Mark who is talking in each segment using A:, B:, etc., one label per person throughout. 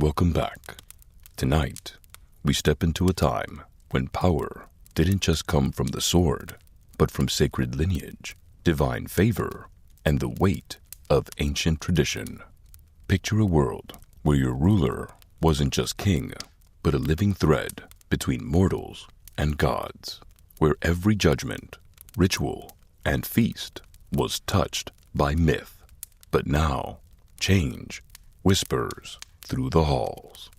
A: Welcome back. Tonight, we step into a time when power didn't just come from the sword, but from sacred lineage, divine favor, and the weight of ancient tradition. Picture a world where your ruler wasn't just king, but a living thread between mortals and gods, where every judgment, ritual, and feast was touched by myth. But now, change whispers through the halls.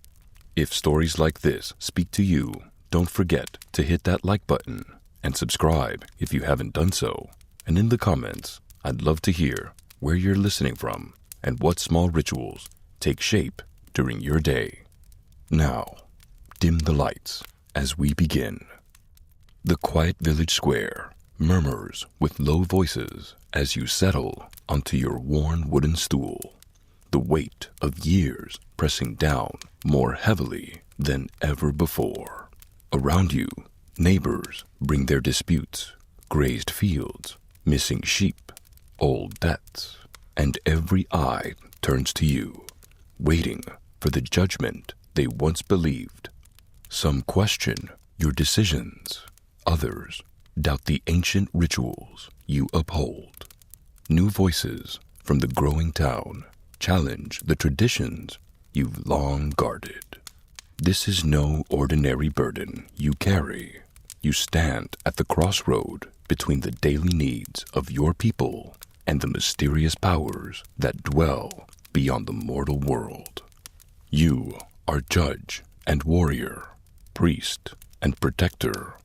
A: If stories like this speak to you, don't forget to hit that like button and subscribe if you haven't done so. And in the comments, I'd love to hear where you're listening from and what small rituals take shape during your day. Now, dim the lights as we begin. The quiet village square murmurs with low voices as you settle onto your worn wooden stool, the weight of years pressing down more heavily than ever before. Around you, neighbors bring their disputes, grazed fields, missing sheep, old debts, and every eye turns to you, waiting for the judgment they once believed. Some question your decisions, others doubt the ancient rituals you uphold. New voices from the growing town challenge the traditions you've long guarded. This is no ordinary burden you carry. You stand at the crossroad between the daily needs of your people and the mysterious powers that dwell beyond the mortal world. You are judge and warrior, priest and protector,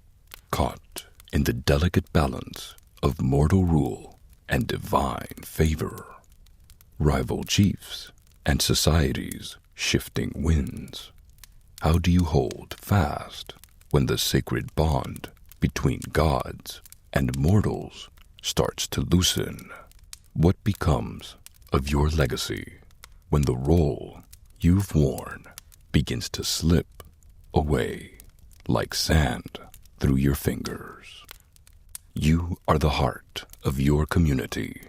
A: caught in the delicate balance of mortal rule and divine favor. Rival chiefs and societies shifting winds. How do you hold fast when the sacred bond between gods and mortals starts to loosen? What becomes of your legacy when the role you've worn begins to slip away like sand through your fingers? You are the heart of your community,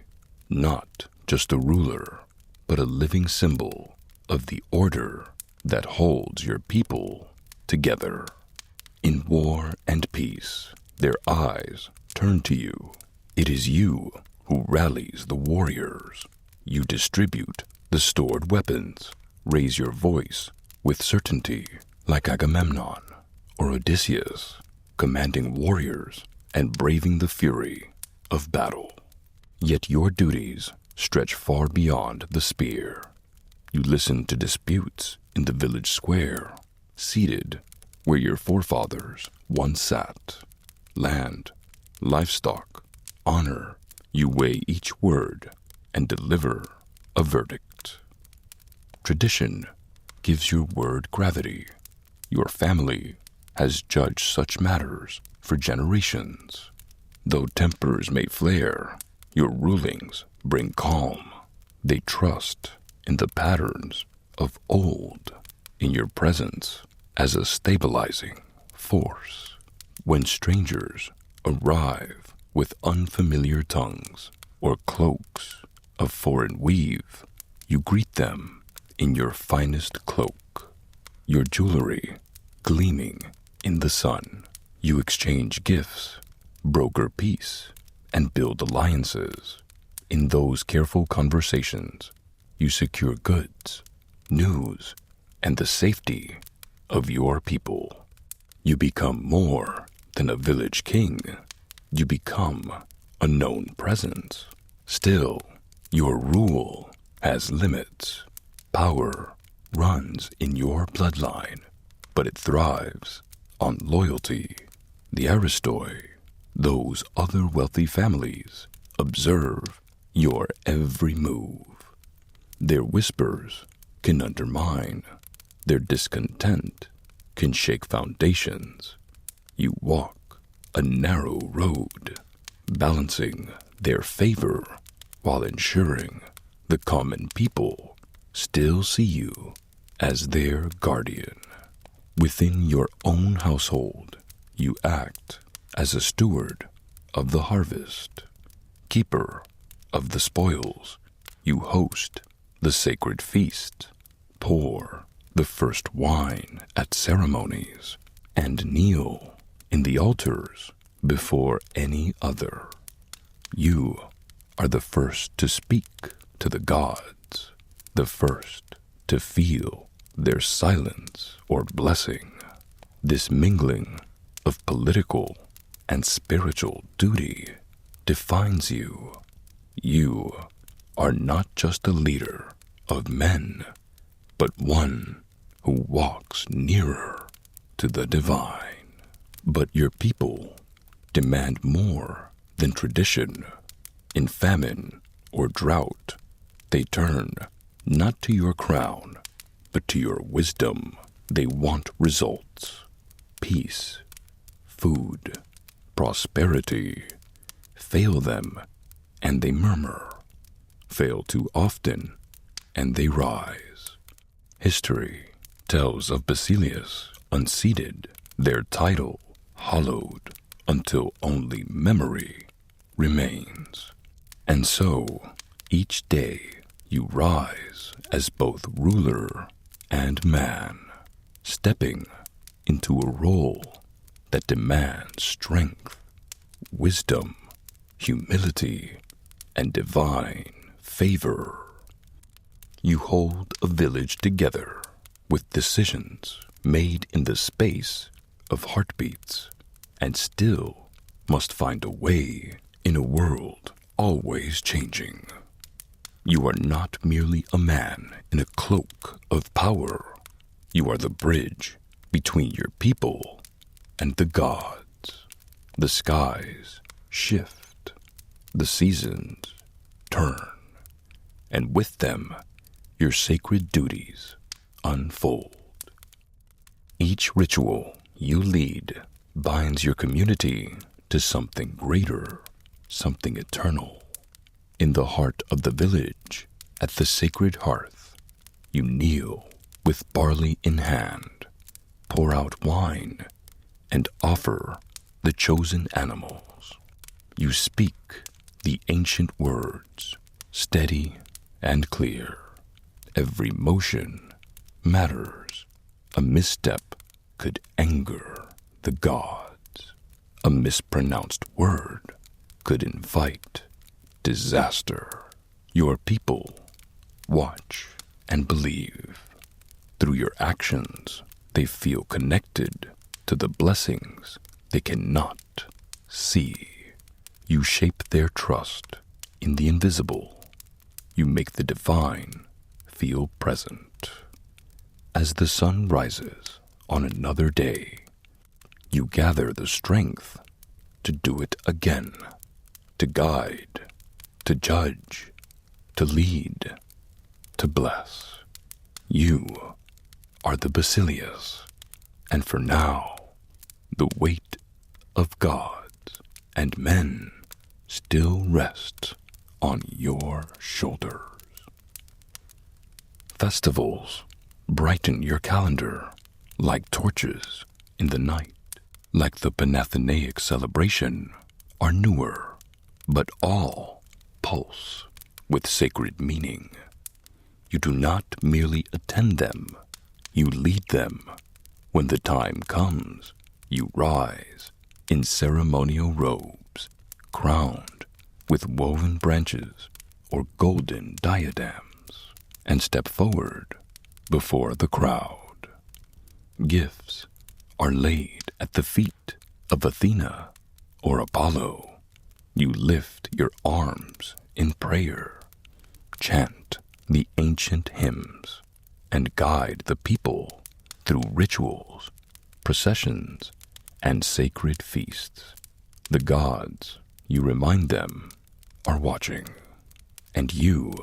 A: not just a ruler, but a living symbol of the order that holds your people together. In war and peace, their eyes turn to you. It is you who rallies the warriors. You distribute the stored weapons, raise your voice with certainty like Agamemnon or Odysseus, commanding warriors and braving the fury of battle. Yet your duties stretch far beyond the spear. You listen to disputes in the village square, seated where your forefathers once sat. Land, livestock, honor, you weigh each word and deliver a verdict. Tradition gives your word gravity. Your family has judged such matters for generations. Though tempers may flare, your rulings bring calm. They trust in the patterns of old, in your presence as a stabilizing force. When strangers arrive with unfamiliar tongues or cloaks of foreign weave, you greet them in your finest cloak, your jewelry gleaming in the sun. You exchange gifts, broker peace, and build alliances. In those careful conversations, you secure goods, news, and the safety of your people. You become more than a village king. You become a known presence. Still, your rule has limits. Power runs in your bloodline, but it thrives on loyalty. The aristoi, those other wealthy families, observe your every move. Their whispers can undermine. Their discontent can shake foundations. You walk a narrow road, balancing their favor while ensuring the common people still see you as their guardian. Within your own household, you act as a steward of the harvest, keeper of the spoils. You host the sacred feast, pour the first wine at ceremonies, and kneel in the altars before any other. You are the first to speak to the gods, the first to feel their silence or blessing. This mingling of political and spiritual duty defines you. You are not just a leader of men, but one who walks nearer to the divine. But your people demand more than tradition. In famine or drought, they turn not to your crown, but to your wisdom. They want results, peace, food, prosperity. Fail them, and they murmur. Fail too often, and they rise. History tells of Basilius unseated, their title hollowed until only memory remains. And so, each day you rise as both ruler and man, stepping into a role that demands strength, wisdom, humility, and divine favor. You hold a village together with decisions made in the space of heartbeats, and still must find a way in a world always changing. You are not merely a man in a cloak of power. You are the bridge between your people and the gods. The skies shift, the seasons turn, and with them your sacred duties unfold. Each ritual you lead binds your community to something greater, something eternal. In the heart of the village, at the sacred hearth, you kneel with barley in hand, pour out wine, and offer the chosen animals. You speak the ancient words, steady and clear. Every motion matters. A misstep could anger the gods. A mispronounced word could invite disaster. Your people watch and believe. Through your actions, they feel connected to the blessings they cannot see. You shape their trust in the invisible. You make the divine feel present. As the sun rises on another day, you gather the strength to do it again, to guide, to judge, to lead, to bless. You are the Basilius, and for now, the weight of gods and men still rests on your shoulders. Festivals brighten your calendar like torches in the night, like the Panathenaic celebration, are newer, but all pulse with sacred meaning. You do not merely attend them, you lead them. When the time comes, you rise in ceremonial robes, crowned with woven branches or golden diadems, and step forward before the crowd. Gifts are laid at the feet of Athena or Apollo. You lift your arms in prayer, chant the ancient hymns, and guide the people through rituals, processions, and sacred feasts. The gods, you remind them, are watching, and you,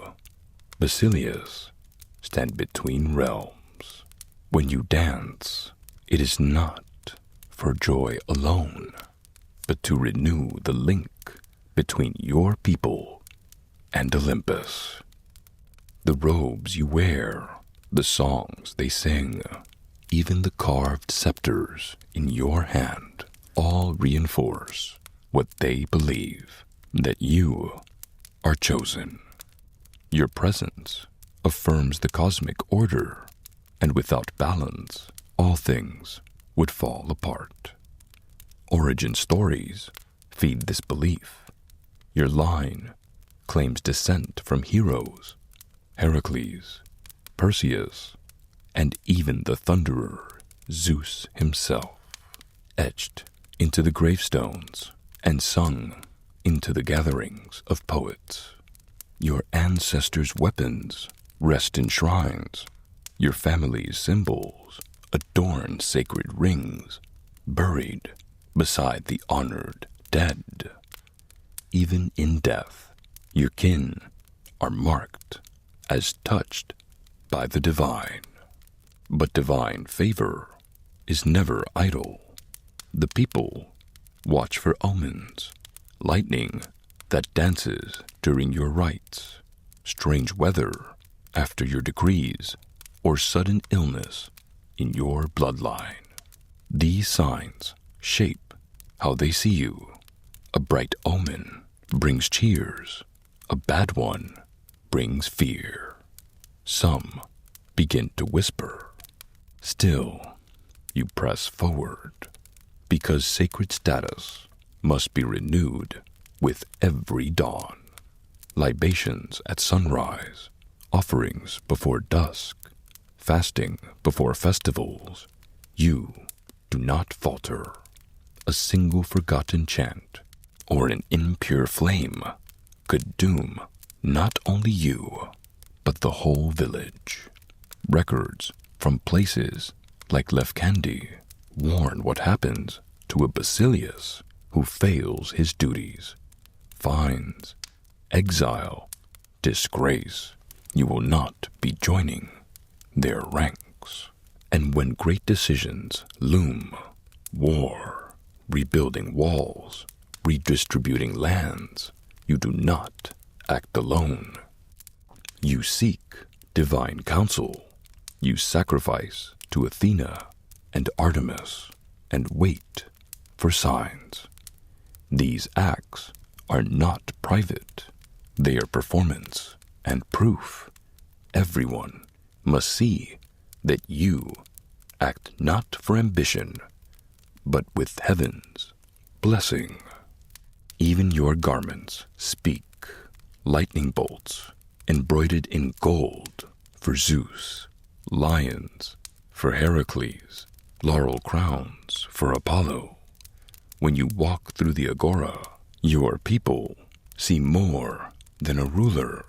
A: Basilius, stand between realms. When you dance, it is not for joy alone, but to renew the link between your people and Olympus. The robes you wear, the songs they sing, even the carved scepters in your hand, all reinforce what they believe, that you are chosen. Your presence affirms the cosmic order. and without balance, all things would fall apart. Origin stories feed this belief. Your line claims descent from heroes, Heracles, Perseus, and even the thunderer, Zeus himself, etched into the gravestones and sung into the gatherings of poets. Your ancestors' weapons rest in shrines. Your family's symbols adorn sacred rings, buried beside the honored dead. Even in death, your kin are marked as touched by the divine. But divine favor is never idle. The people watch for omens, lightning that dances during your rites, strange weather after your decrees, or sudden illness in your bloodline. These signs shape how they see you. A bright omen brings cheers. A bad one brings fear. Some begin to whisper. Still, you press forward, because sacred status must be renewed with every dawn. Libations at sunrise, offerings before dusk, fasting before festivals. You do not falter. A single forgotten chant or an impure flame could doom not only you, but the whole village. Records from places like Lefkandi warn what happens to a Basilius who fails his duties. Fines, exile, disgrace. You will not be joining their ranks. And when great decisions loom, war, rebuilding walls, redistributing lands, you do not act alone. You seek divine counsel. You sacrifice to Athena and Artemis and wait for signs. These acts are not private. They are performance and proof. Everyone must see that you act not for ambition, but with heaven's blessing. Even your garments speak, lightning bolts embroidered in gold for Zeus, lions for Heracles, laurel crowns for Apollo. When you walk through the agora, your people see more than a ruler.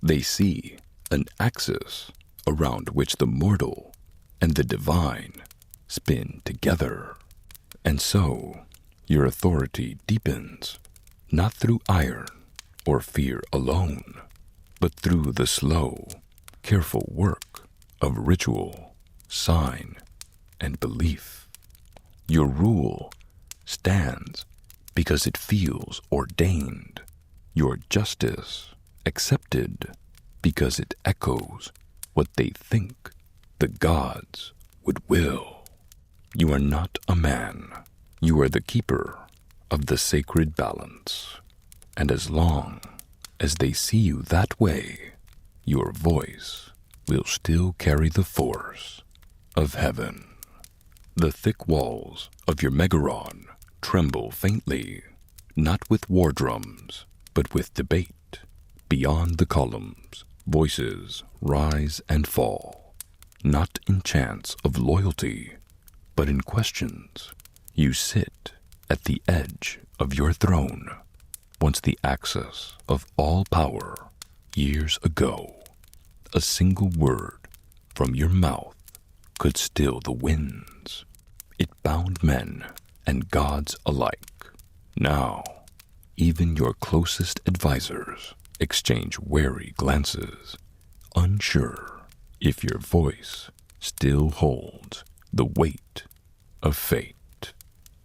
A: They see an axis around which the mortal and the divine spin together. And so, your authority deepens, not through iron or fear alone, but through the slow, careful work of ritual, sign, and belief. Your rule stands because it feels ordained. Your justice accepted because it echoes what they think the gods would will. You are not a man. You are the keeper of the sacred balance. And as long as they see you that way, your voice will still carry the force of heaven. The thick walls of your megaron tremble faintly, not with war drums, but with debate. Beyond the columns, voices rise and fall, not in chants of loyalty, but in questions. You sit at the edge of your throne, once the axis of all power, years ago. A single word from your mouth could still the winds. It bound men and gods alike. Now, even your closest advisors exchange wary glances, unsure if your voice still holds the weight of fate.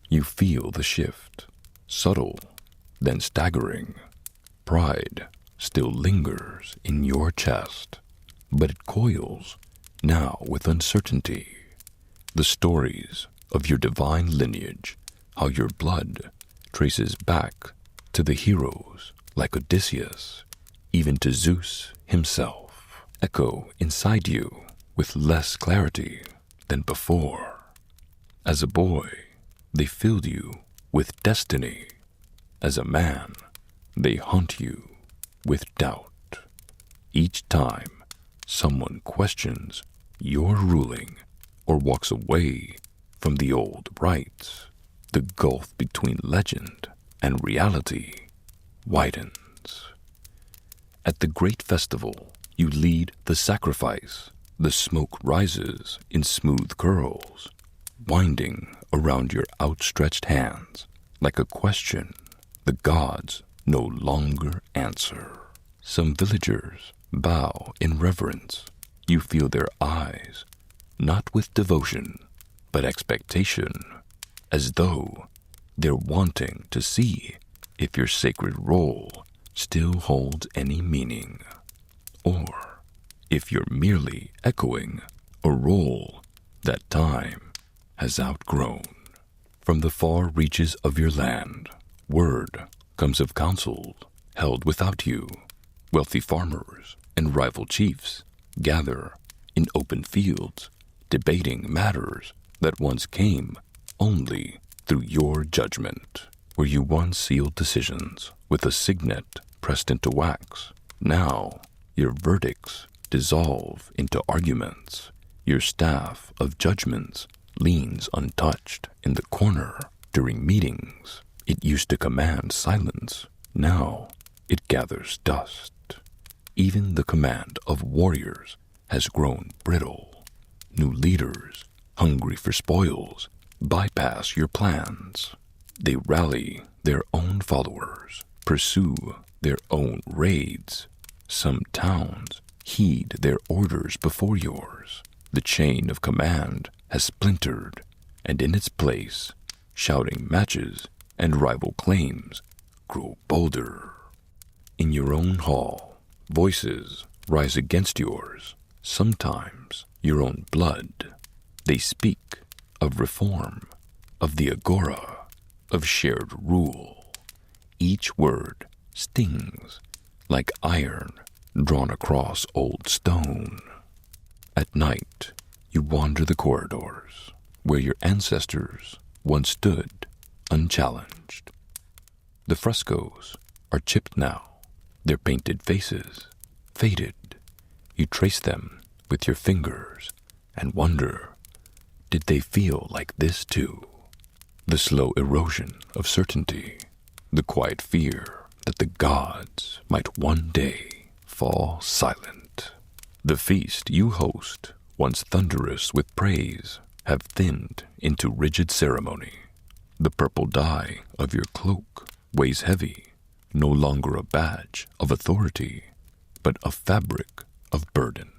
A: You feel the shift, subtle, then staggering. Pride still lingers in your chest, but it coils now with uncertainty. The stories of your divine lineage, how your blood traces back to the heroes like Odysseus, even to Zeus himself, echo inside you with less clarity than before. As a boy, they filled you with destiny. As a man, they haunt you with doubt. Each time someone questions your ruling or walks away from the old rites, the gulf between legend and reality widens. At the great festival, you lead the sacrifice. The smoke rises in smooth curls, winding around your outstretched hands like a question the gods no longer answer. Some villagers bow in reverence. You feel their eyes, not with devotion, but expectation, as though they're wanting to see if your sacred role still holds any meaning, or if you're merely echoing a role that time has outgrown. From the far reaches of your land, word comes of councils held without you. Wealthy farmers and rival chiefs gather in open fields, debating matters that once came only through your judgment. Where you once sealed decisions with a signet pressed into wax, now your verdicts dissolve into arguments. Your staff of judgments leans untouched in the corner during meetings. It used to command silence. Now it gathers dust. Even the command of warriors has grown brittle. New leaders, hungry for spoils, bypass your plans. They rally their own followers, pursue their own raids. Some towns heed their orders before yours. The chain of command has splintered, and in its place, shouting matches and rival claims grow bolder. In your own hall, voices rise against yours, sometimes your own blood. They speak of reform, of the agora, of shared rule. Each word stings like iron drawn across old stone. At night, you wander the corridors where your ancestors once stood unchallenged. The frescoes are chipped now, their painted faces faded. You trace them with your fingers and wonder, did they feel like this too? The slow erosion of certainty, the quiet fear that the gods might one day fall silent. The feast you host, once thunderous with praise, have thinned into rigid ceremony. The purple dye of your cloak weighs heavy, no longer a badge of authority, but a fabric of burden.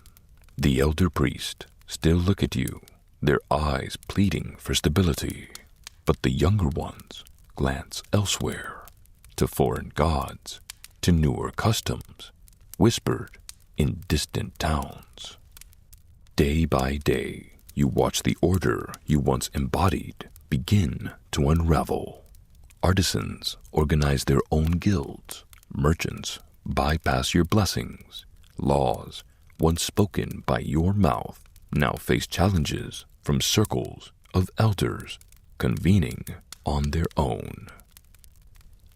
A: The elder priest still look at you, their eyes pleading for stability, but the younger ones glance elsewhere, to foreign gods, to newer customs, whispered in distant towns. Day by day, you watch the order you once embodied begin to unravel. Artisans organize their own guilds, merchants bypass your blessings, laws once spoken by your mouth now face challenges from circles of elders convening on their own.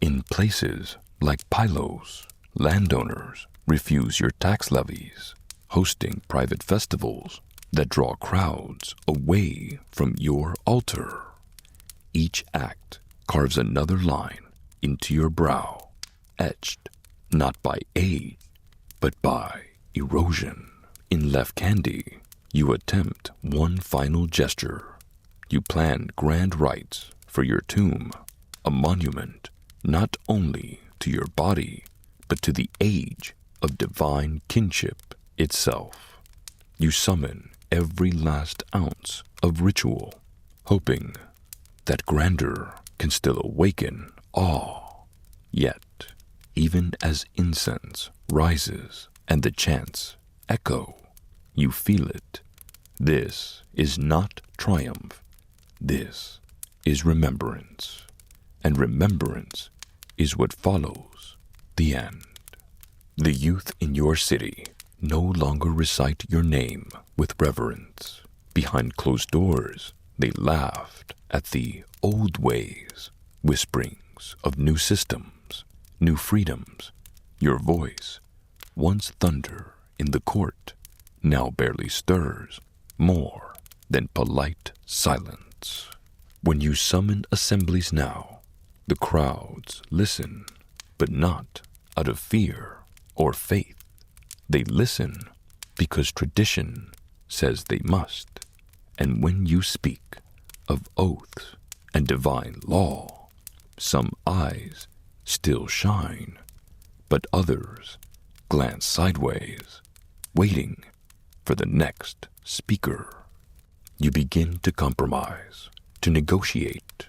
A: In places like Pylos, landowners refuse your tax levies, hosting private festivals that draw crowds away from your altar. Each act carves another line into your brow, etched not by age, but by erosion. In Lefkandi, you attempt one final gesture. You plan grand rites for your tomb, a monument not only to your body, but to the age of divine kinship itself. You summon every last ounce of ritual, hoping that grandeur can still awaken awe. Yet, even as incense rises and the chants echo, you feel it. This is not triumph. This is remembrance. And remembrance is what follows the end. The youth in your city no longer recite your name with reverence. Behind closed doors, they laughed at the old ways, whisperings of new systems, new freedoms. Your voice, once thunder in the court, now barely stirs more than polite silence. When you summon assemblies now, the crowds listen, but not out of fear or faith. They listen because tradition says they must. And when you speak of oaths and divine law, some eyes still shine, but others glance sideways, waiting for the next speaker. You begin to compromise, to negotiate,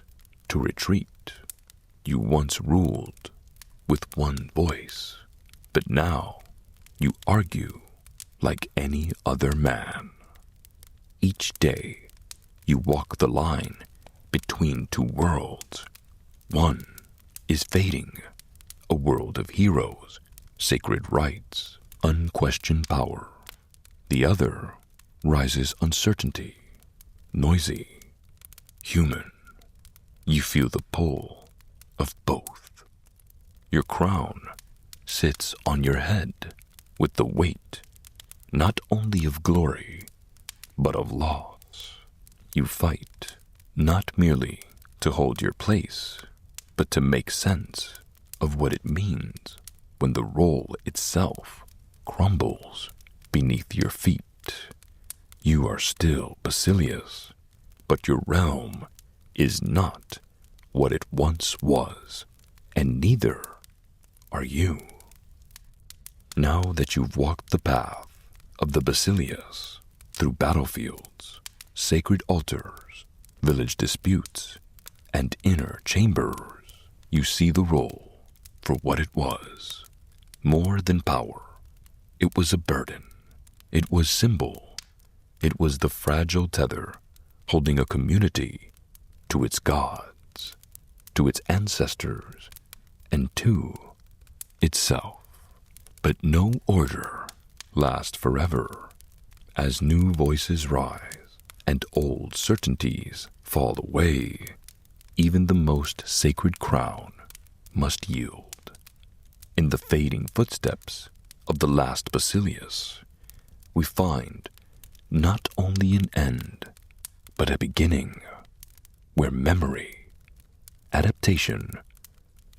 A: to retreat. You once ruled with one voice, but now you argue like any other man. Each day, you walk the line between two worlds. One is fading, a world of heroes, sacred rights, unquestioned power. The other rises uncertainty, noisy, human. You feel the pull of both. Your crown sits on your head with the weight not only of glory, but of loss. You fight not merely to hold your place, but to make sense of what it means when the role itself crumbles beneath your feet. You are still Basilius, but your realm is not what it once was, and neither are you. Now that you've walked the path of the Basilius, through battlefields, sacred altars, village disputes, and inner chambers, you see the role for what it was. More than power, it was a burden. It was symbol. It was the fragile tether holding a community to its gods, to its ancestors, and to itself. But no order lasts forever. As new voices rise and old certainties fall away, even the most sacred crown must yield. In the fading footsteps of the last Basilius, we find not only an end, but a beginning, where memory, adaptation,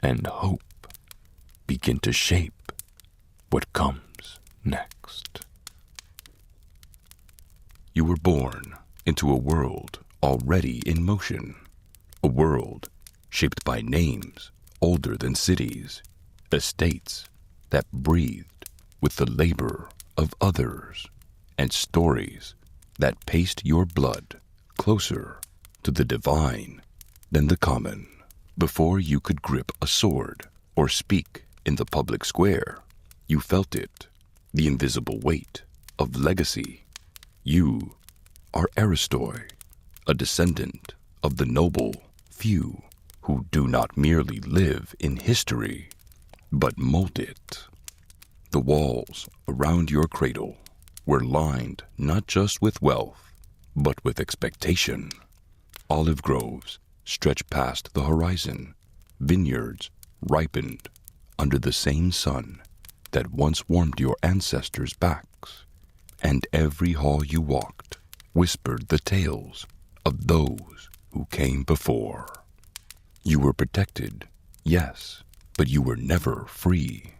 A: and hope begin to shape what comes next. You were born into a world already in motion, a world shaped by names older than cities, estates that breathed with the labor of others, and stories that paced your blood closer to the divine than the common. Before you could grip a sword or speak in the public square, you felt it, the invisible weight of legacy. You are Aristoi, a descendant of the noble few who do not merely live in history, but mold it. The walls around your cradle were lined not just with wealth, but with expectation. Olive groves stretched past the horizon. Vineyards ripened under the same sun that once warmed your ancestors' backs. And every hall you walked whispered the tales of those who came before. You were protected, yes, but you were never free.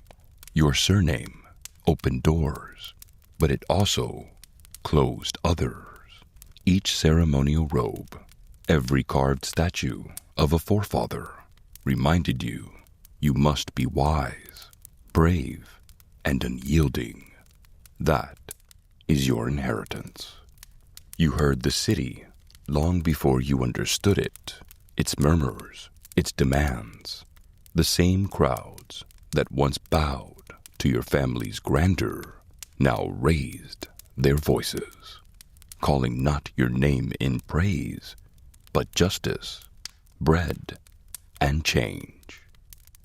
A: Your surname opened doors, but it also closed others. Each ceremonial robe, every carved statue of a forefather reminded you you must be wise, brave, and unyielding. That is your inheritance. You heard the city long before you understood it, its murmurs, its demands. The same crowds that once bowed to your family's grandeur now raised their voices, calling not your name in praise, but justice, bread, and change.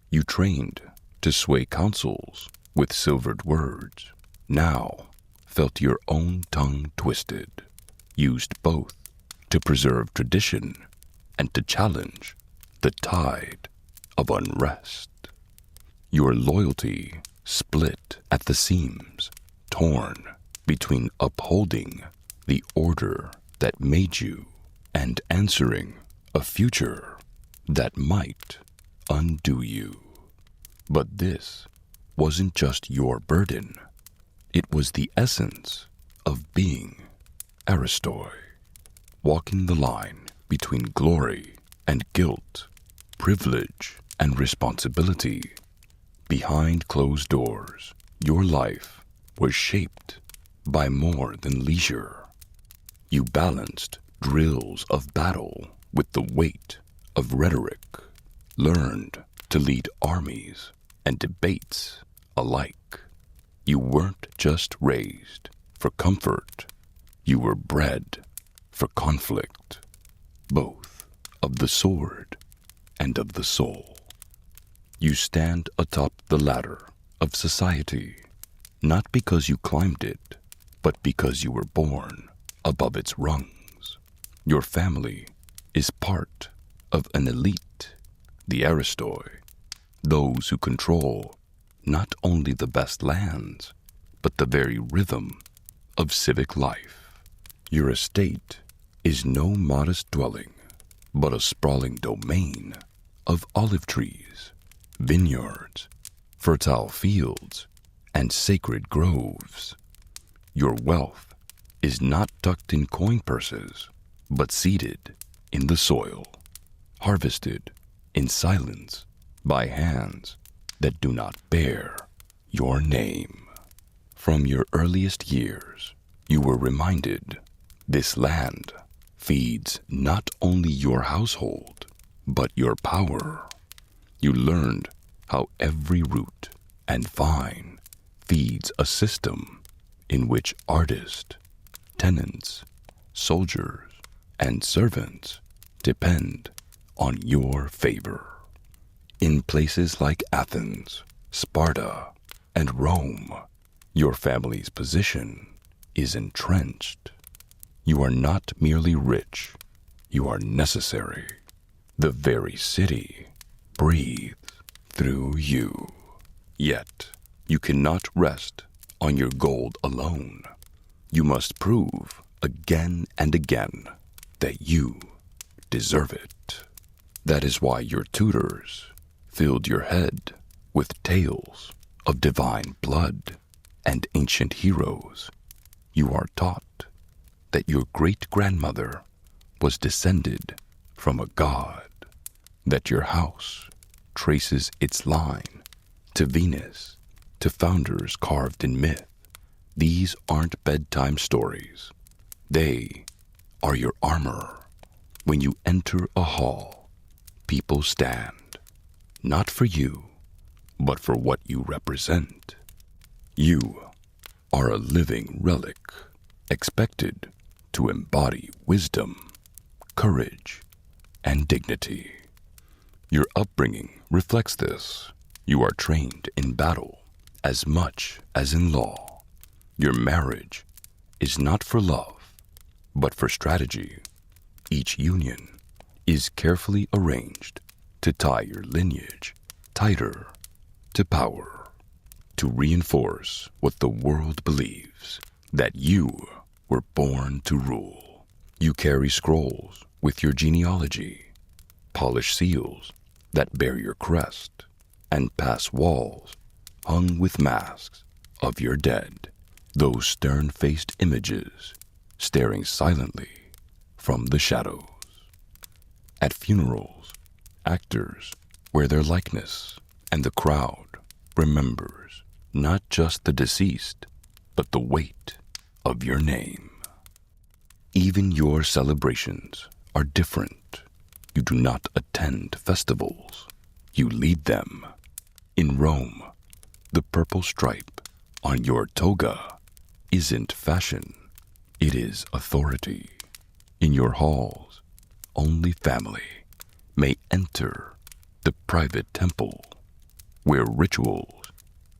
A: You trained to sway councils with silvered words. now felt your own tongue twisted, used both to preserve tradition and to challenge the tide of unrest. Your loyalty split at the seams, torn between upholding the order that made you and answering a future that might undo you. But this wasn't just your burden. It was the essence of being Aristoi, walking the line between glory and guilt, privilege and responsibility. Behind closed doors, your life was shaped by more than leisure. You balanced drills of battle with the weight of rhetoric, learned to lead armies and debates alike. You weren't just raised for comfort, you were bred for conflict, both of the sword and of the soul. You stand atop the ladder of society, not because you climbed it, but because you were born above its rungs. Your family is part of an elite, the Aristoi, those who control not only the best lands, but the very rhythm of civic life. Your estate is no modest dwelling, but a sprawling domain of olive trees, vineyards, fertile fields, and sacred groves. Your wealth is not tucked in coin purses, but seeded in the soil, harvested in silence by hands that do not bear your name. From your earliest years, you were reminded this land feeds not only your household, but your power. You learned how every root and vine feeds a system in which artists, tenants, soldiers, and servants depend on your favor. In places like Athens, Sparta, and Rome, your family's position is entrenched. You are not merely rich, you are necessary. The very city breathes through you. Yet, you cannot rest on your gold alone. You must prove again and again that you deserve it. That is why your tutors filled your head with tales of divine blood and ancient heroes. You are taught that your great-grandmother was descended from a god, that your house traces its line to Venus, to founders carved in myth. These aren't bedtime stories. They are your armor. When you enter a hall, people stand, not for you, but for what you represent. You are a living relic, expected to embody wisdom, courage, and dignity. Your upbringing reflects this. You are trained in battle as much as in law. Your marriage is not for love, but for strategy. Each union is carefully arranged to tie your lineage tighter to power, to reinforce what the world believes, that you were born to rule. You carry scrolls with your genealogy, polished seals that bear your crest, and pass walls hung with masks of your dead, those stern-faced images staring silently from the shadows. At funerals, actors wear their likeness, and the crowd remembers not just the deceased, but the weight of your name. Even your celebrations are different. You do not attend festivals, you lead them. In Rome, the purple stripe on your toga isn't fashion, it is authority. In your halls, only family may enter the private temple, where rituals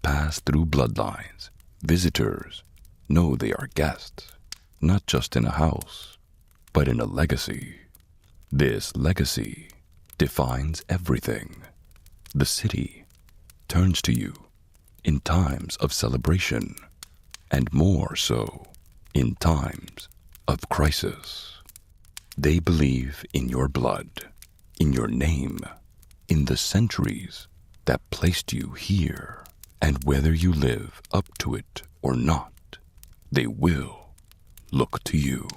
A: pass through bloodlines, Visitors know they are guests, not just in a house, but in a legacy. This legacy defines everything. The city turns to you in times of celebration, and more so in times of crisis. They believe in your blood, in your name, in the centuries that placed you here. And whether you live up to it or not, they will look to you.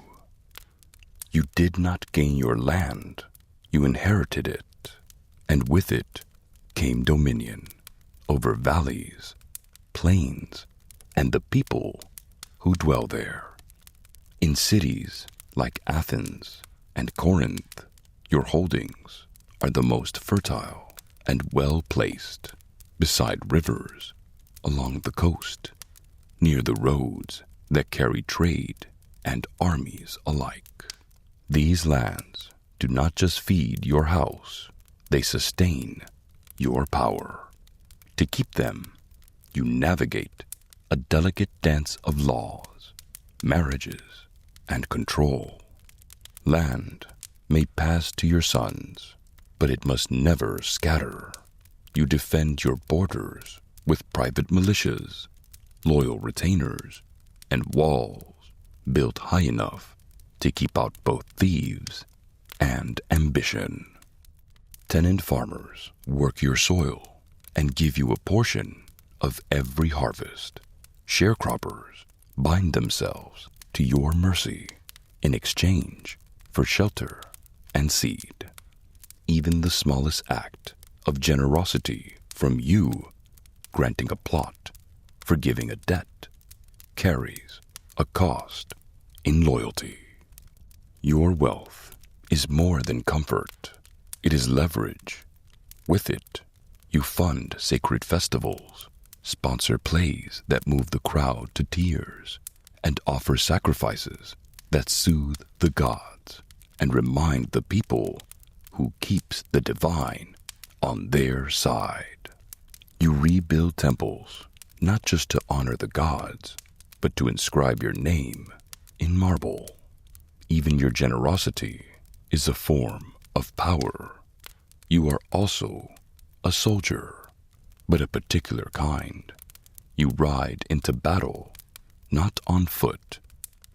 A: You did not gain your land, you inherited it, and with it came dominion over valleys, plains, and the people who dwell there. In cities like Athens and Corinth, your holdings are the most fertile and well-placed, beside rivers, along the coast, near the roads that carry trade and armies alike. These lands do not just feed your house, they sustain your power. To keep them, you navigate a delicate dance of laws, marriages, and control. Land may pass to your sons, but it must never scatter. You defend your borders with private militias, loyal retainers, and walls built high enough to keep out both thieves and ambition. Tenant farmers work your soil and give you a portion of every harvest. Sharecroppers bind themselves to your mercy in exchange for shelter and seed. Even the smallest act of generosity from you, granting a plot, forgiving a debt, carries a cost in loyalty. Your wealth is more than comfort. It is leverage. With it, you fund sacred festivals, sponsor plays that move the crowd to tears, and offer sacrifices that soothe the gods and remind the people who keeps the divine on their side. You rebuild temples, not just to honor the gods, but to inscribe your name in marble. Even your generosity is a form of power. You are also a soldier, but a particular kind. You ride into battle, not on foot,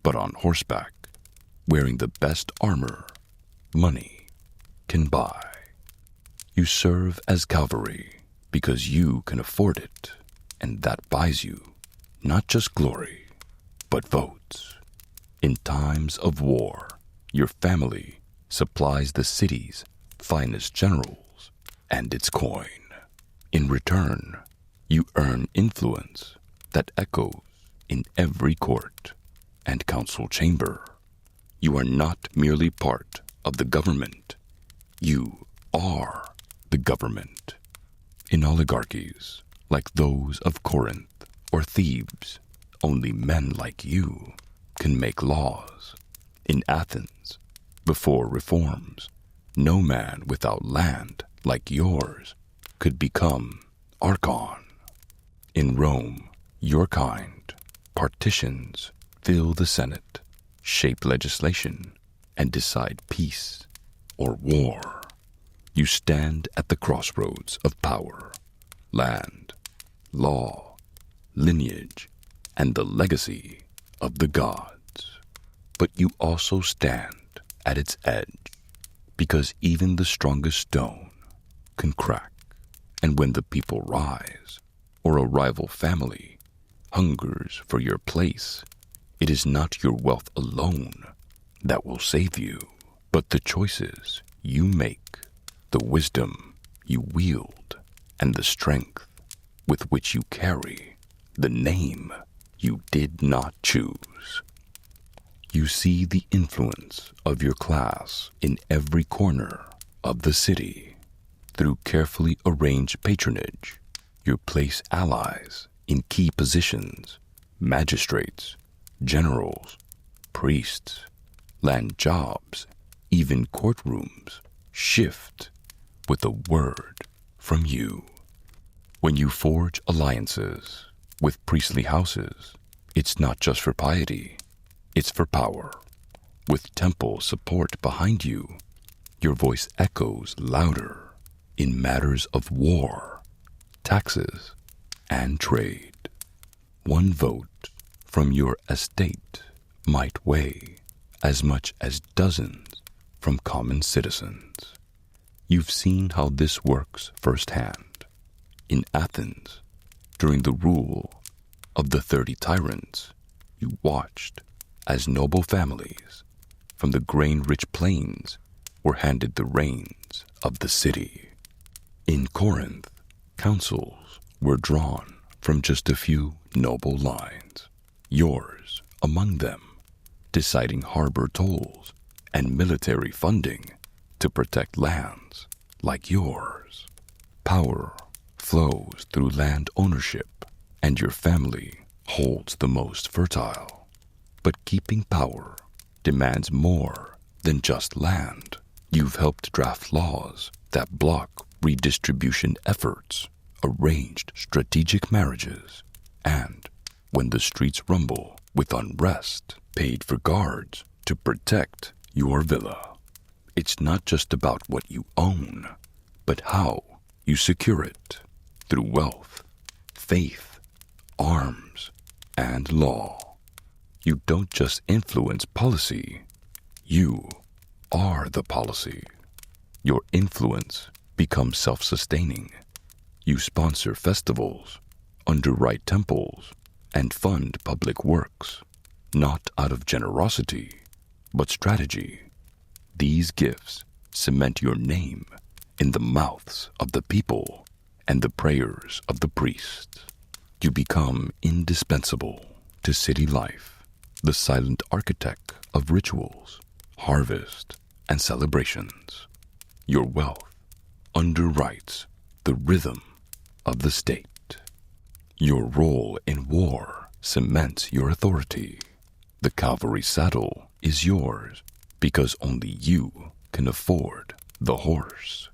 A: but on horseback, wearing the best armor money can buy. You serve as cavalry because you can afford it, and that buys you not just glory, but votes. In times of war, your family supplies the city's finest generals and its coin. In return, you earn influence that echoes in every court and council chamber. You are not merely part of the government. You are the government. In oligarchies like those of Corinth or Thebes, only men like you can make laws. In Athens, before reforms, no man without land like yours could become archon. In Rome, your kind, partitions fill the Senate, shape legislation, and decide peace or war. You stand at the crossroads of power, land, law, lineage, and the legacy of the gods. But you also stand at its edge, because even the strongest stone can crack. And when the people rise, or a rival family hungers for your place, it is not your wealth alone that will save you, but the choices you make, the wisdom you wield, and the strength with which you carry the name you did not choose. You see the influence of your class in every corner of the city. Through carefully arranged patronage, you place allies in key positions, magistrates, generals, priests, land jobs, even courtrooms shift with a word from you. When you forge alliances, With priestly houses, it's not just for piety, it's for power. With temple support behind you, your voice echoes louder in matters of war, taxes, and trade. One vote from your estate might weigh as much as dozens from common citizens. You've seen how this works firsthand. In Athens, during the rule of the 30 tyrants, you watched as noble families from the grain-rich plains were handed the reins of the city. In Corinth, councils were drawn from just a few noble lines, yours among them, deciding harbor tolls and military funding to protect lands like yours. Power flows through land ownership, and your family holds the most fertile. But keeping power demands more than just land. You've helped draft laws that block redistribution efforts, arranged strategic marriages, and, when the streets rumble with unrest, paid for guards to protect your villa. It's not just about what you own, but how you secure it through wealth, faith, arms, and law. You don't just influence policy, you are the policy. Your influence becomes self-sustaining. You sponsor festivals, underwrite temples, and fund public works, not out of generosity, but strategy. These gifts cement your name in the mouths of the people and the prayers of the priests. You become indispensable to city life, the silent architect of rituals, harvest, and celebrations. Your wealth underwrites the rhythm of the state. Your role in war cements your authority. The cavalry saddle is yours because only you can afford the horse.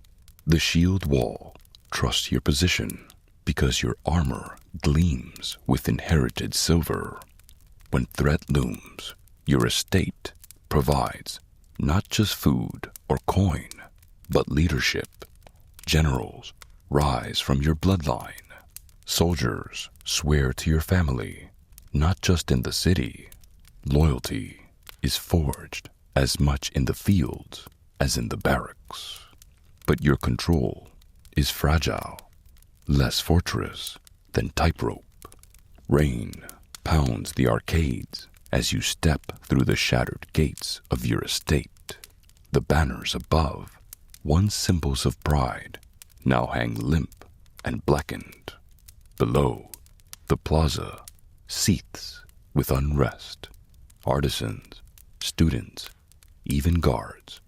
A: The shield wall trusts your position because your armor gleams with inherited silver. When threat looms, your estate provides not just food or coin, but leadership. Generals rise from your bloodline. Soldiers swear to your family, not just in the city. Loyalty is forged as much in the fields as in the barracks. But your control is fragile, less fortress than tightrope. Rain pounds the arcades as you step through the shattered gates of your estate. The banners above, once symbols of pride, now hang limp and blackened. Below, the plaza seethes with unrest. Artisans, students, even guards,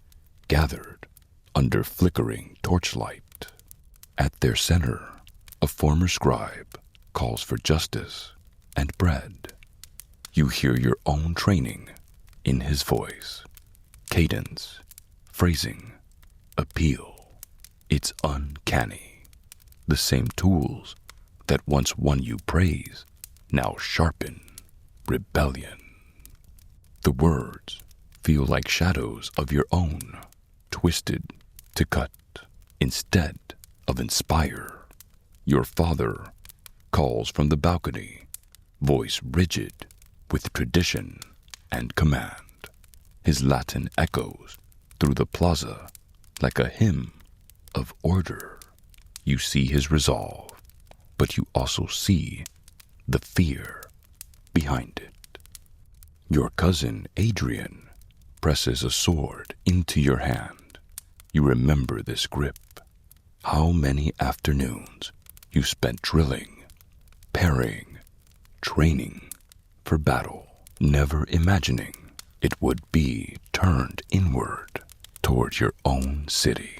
A: gathered under flickering torchlight. At their center, a former scribe calls for justice and bread. You hear your own training in his voice, cadence, phrasing, appeal. It's uncanny. The same tools that once won you praise now sharpen rebellion. The words feel like shadows of your own, twisted to cut instead of inspire. Your father calls from the balcony, voice rigid with tradition and command. His Latin echoes through the plaza like a hymn of order. You see his resolve, but you also see the fear behind it. Your cousin Adrian presses a sword into your hand. You remember this grip. How many afternoons you spent drilling, parrying, training for battle, never imagining it would be turned inward toward your own city.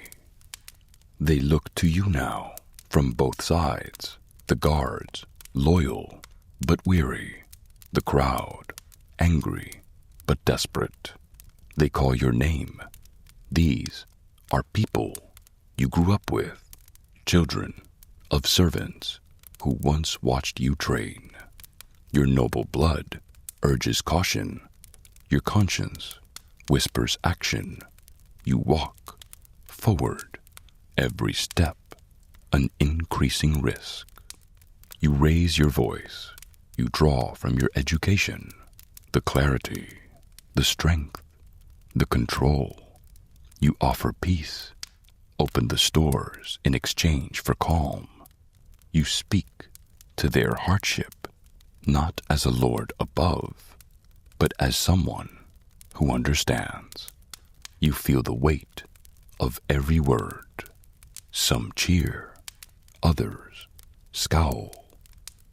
A: They look to you now from both sides. The guards, loyal but weary. The crowd, angry but desperate. They call your name. These are people you grew up with, children of servants who once watched you train. Your noble blood urges caution. Your conscience whispers action. You walk forward, every step an increasing risk. You raise your voice. You draw from your education the clarity, the strength, the control. You offer peace. Open the stores in exchange for calm. You speak to their hardship, not as a lord above, but as someone who understands. You feel the weight of every word. Some cheer, others scowl.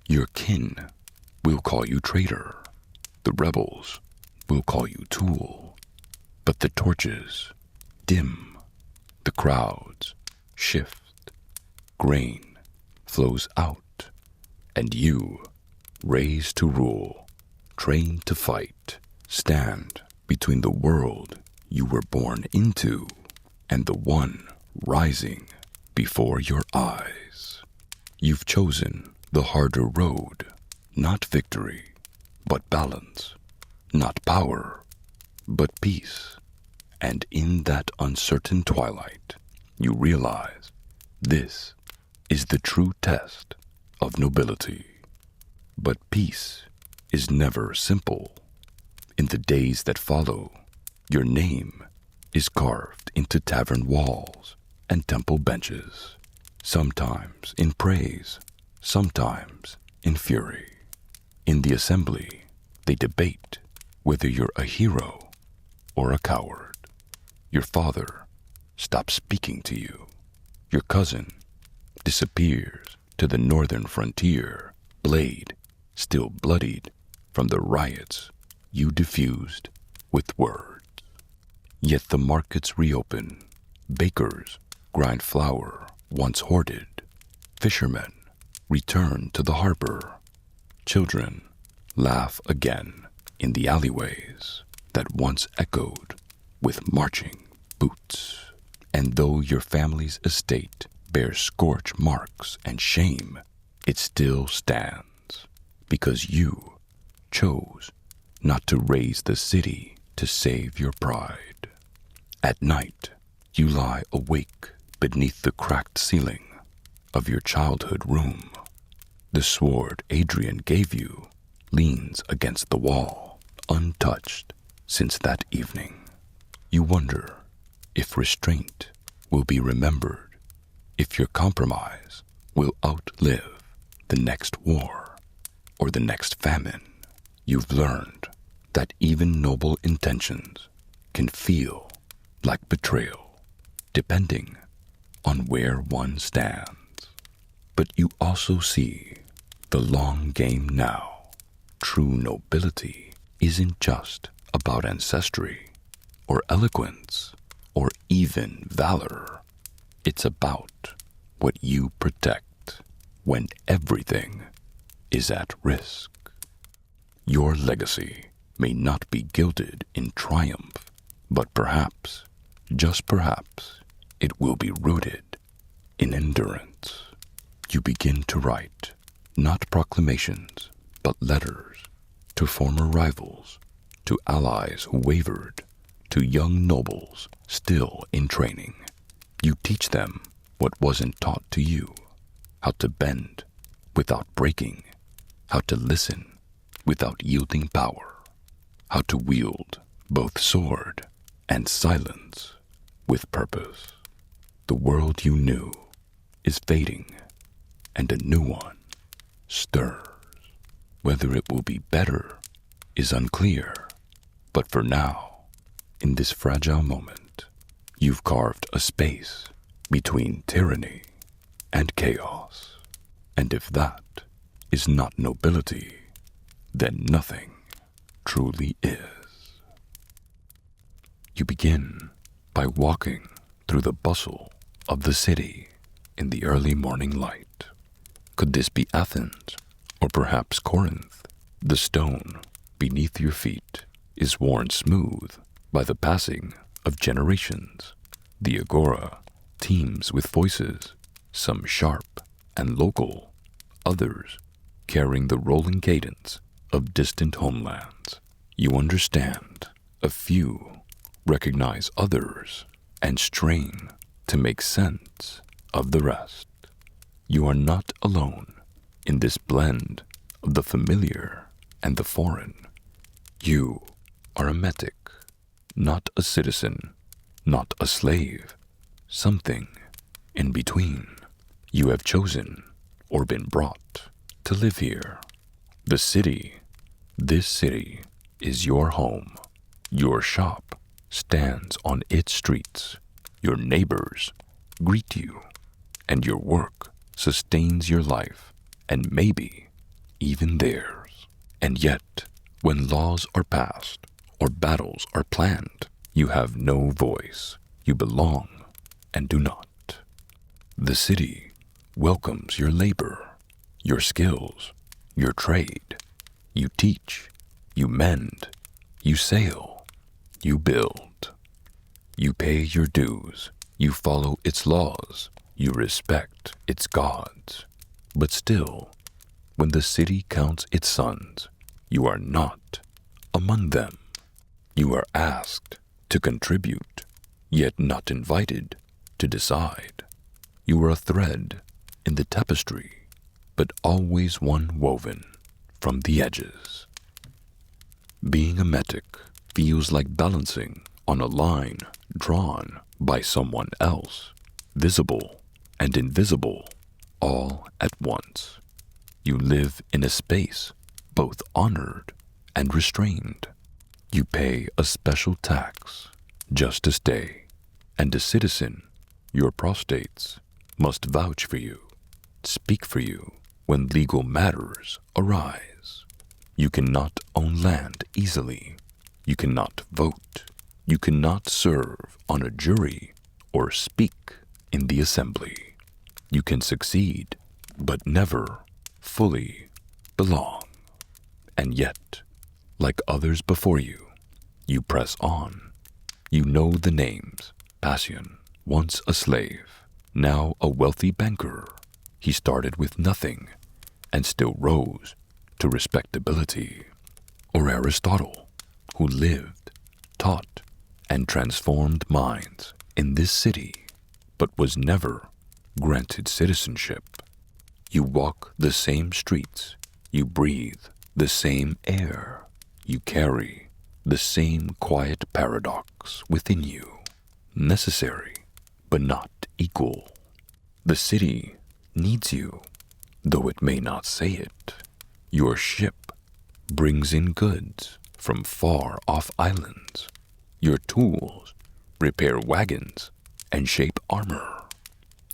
A: Your kin will call you traitor. The rebels will call you tool. But the torches dim. The crowds shift. Grain flows out. And you, raised to rule, trained to fight, stand between the world you were born into and the one rising before your eyes. You've chosen the harder road, not victory, but balance, not power, but peace. And in that uncertain twilight, you realize this is the true test of nobility. But peace is never simple. In the days that follow, your name is carved into tavern walls and temple benches, sometimes in praise, sometimes in fury. In the assembly, they debate whether you're a hero or a coward. Your father stops speaking to you. Your cousin disappears to the northern frontier, blade still bloodied from the riots you diffused with words. Yet the markets reopen. Bakers grind flour once hoarded. Fishermen return to the harbor. Children laugh again in the alleyways that once echoed with marching boots. And though your family's estate bears scorch marks and shame, it still stands because you chose not to raise the city to save your pride. At night, you lie awake beneath the cracked ceiling of your childhood room. The sword Adrian gave you leans against the wall, untouched since that evening. You wonder if restraint will be remembered, if your compromise will outlive the next war or the next famine. You've learned that even noble intentions can feel like betrayal, depending on where one stands. But you also see the long game now. True nobility isn't just about ancestry or eloquence or even valor. It's about what you protect when everything is at risk. Your legacy may not be gilded in triumph, but perhaps, just perhaps, it will be rooted in endurance. You begin to write, not proclamations, but letters to former rivals, to allies who wavered, to young nobles still in training. You teach them what wasn't taught to you, how to bend without breaking, how to listen without yielding power, how to wield both sword and silence with purpose. The world you knew is fading, and a new one stirs. Whether it will be better is unclear, but for now, in this fragile moment, you've carved a space between tyranny and chaos. And if that is not nobility, then nothing truly is. You begin by walking through the bustle of the city in the early morning light. Could this be Athens, or perhaps Corinth? The stone beneath your feet is worn smooth by the passing of generations. The agora teems with voices, some sharp and local, others, carrying the rolling cadence of distant homelands. You understand a few, recognize others, and strain to make sense of the rest. You are not alone in this blend of the familiar and the foreign. You are a metic, not a citizen, not a slave, something in between. You have chosen or been brought to live here. This city is your home. Your shop stands on its streets. Your neighbors greet you, and your work sustains your life and maybe even theirs. And yet, when laws are passed or battles are planned, you have no voice. You belong and do not. The city welcomes your labor, your skills, your trade. You teach, you mend, you sail, you build. You pay your dues, you follow its laws, you respect its gods. But still, when the city counts its sons, you are not among them. You are asked to contribute, yet not invited to decide. You are a thread in the tapestry, but always one woven from the edges. Being a metic feels like balancing on a line drawn by someone else, visible and invisible all at once. You live in a space both honored and restrained. You pay a special tax just to stay, and a citizen, your prostates, must vouch for you, speak for you when legal matters arise. You cannot own land easily. You cannot vote. You cannot serve on a jury or speak in the assembly. You can succeed, but never fully belong. And yet, like others before you, you press on. You know the names. Passion, once a slave, now a wealthy banker. He started with nothing and still rose to respectability. Or Aristotle, who lived, taught, and transformed minds in this city, but was never granted citizenship. You walk the same streets, you breathe the same air, you carry the same quiet paradox within you, necessary but not equal. The city needs you, though it may not say it. Your ship brings in goods from far-off islands. Your tools repair wagons and shape armor.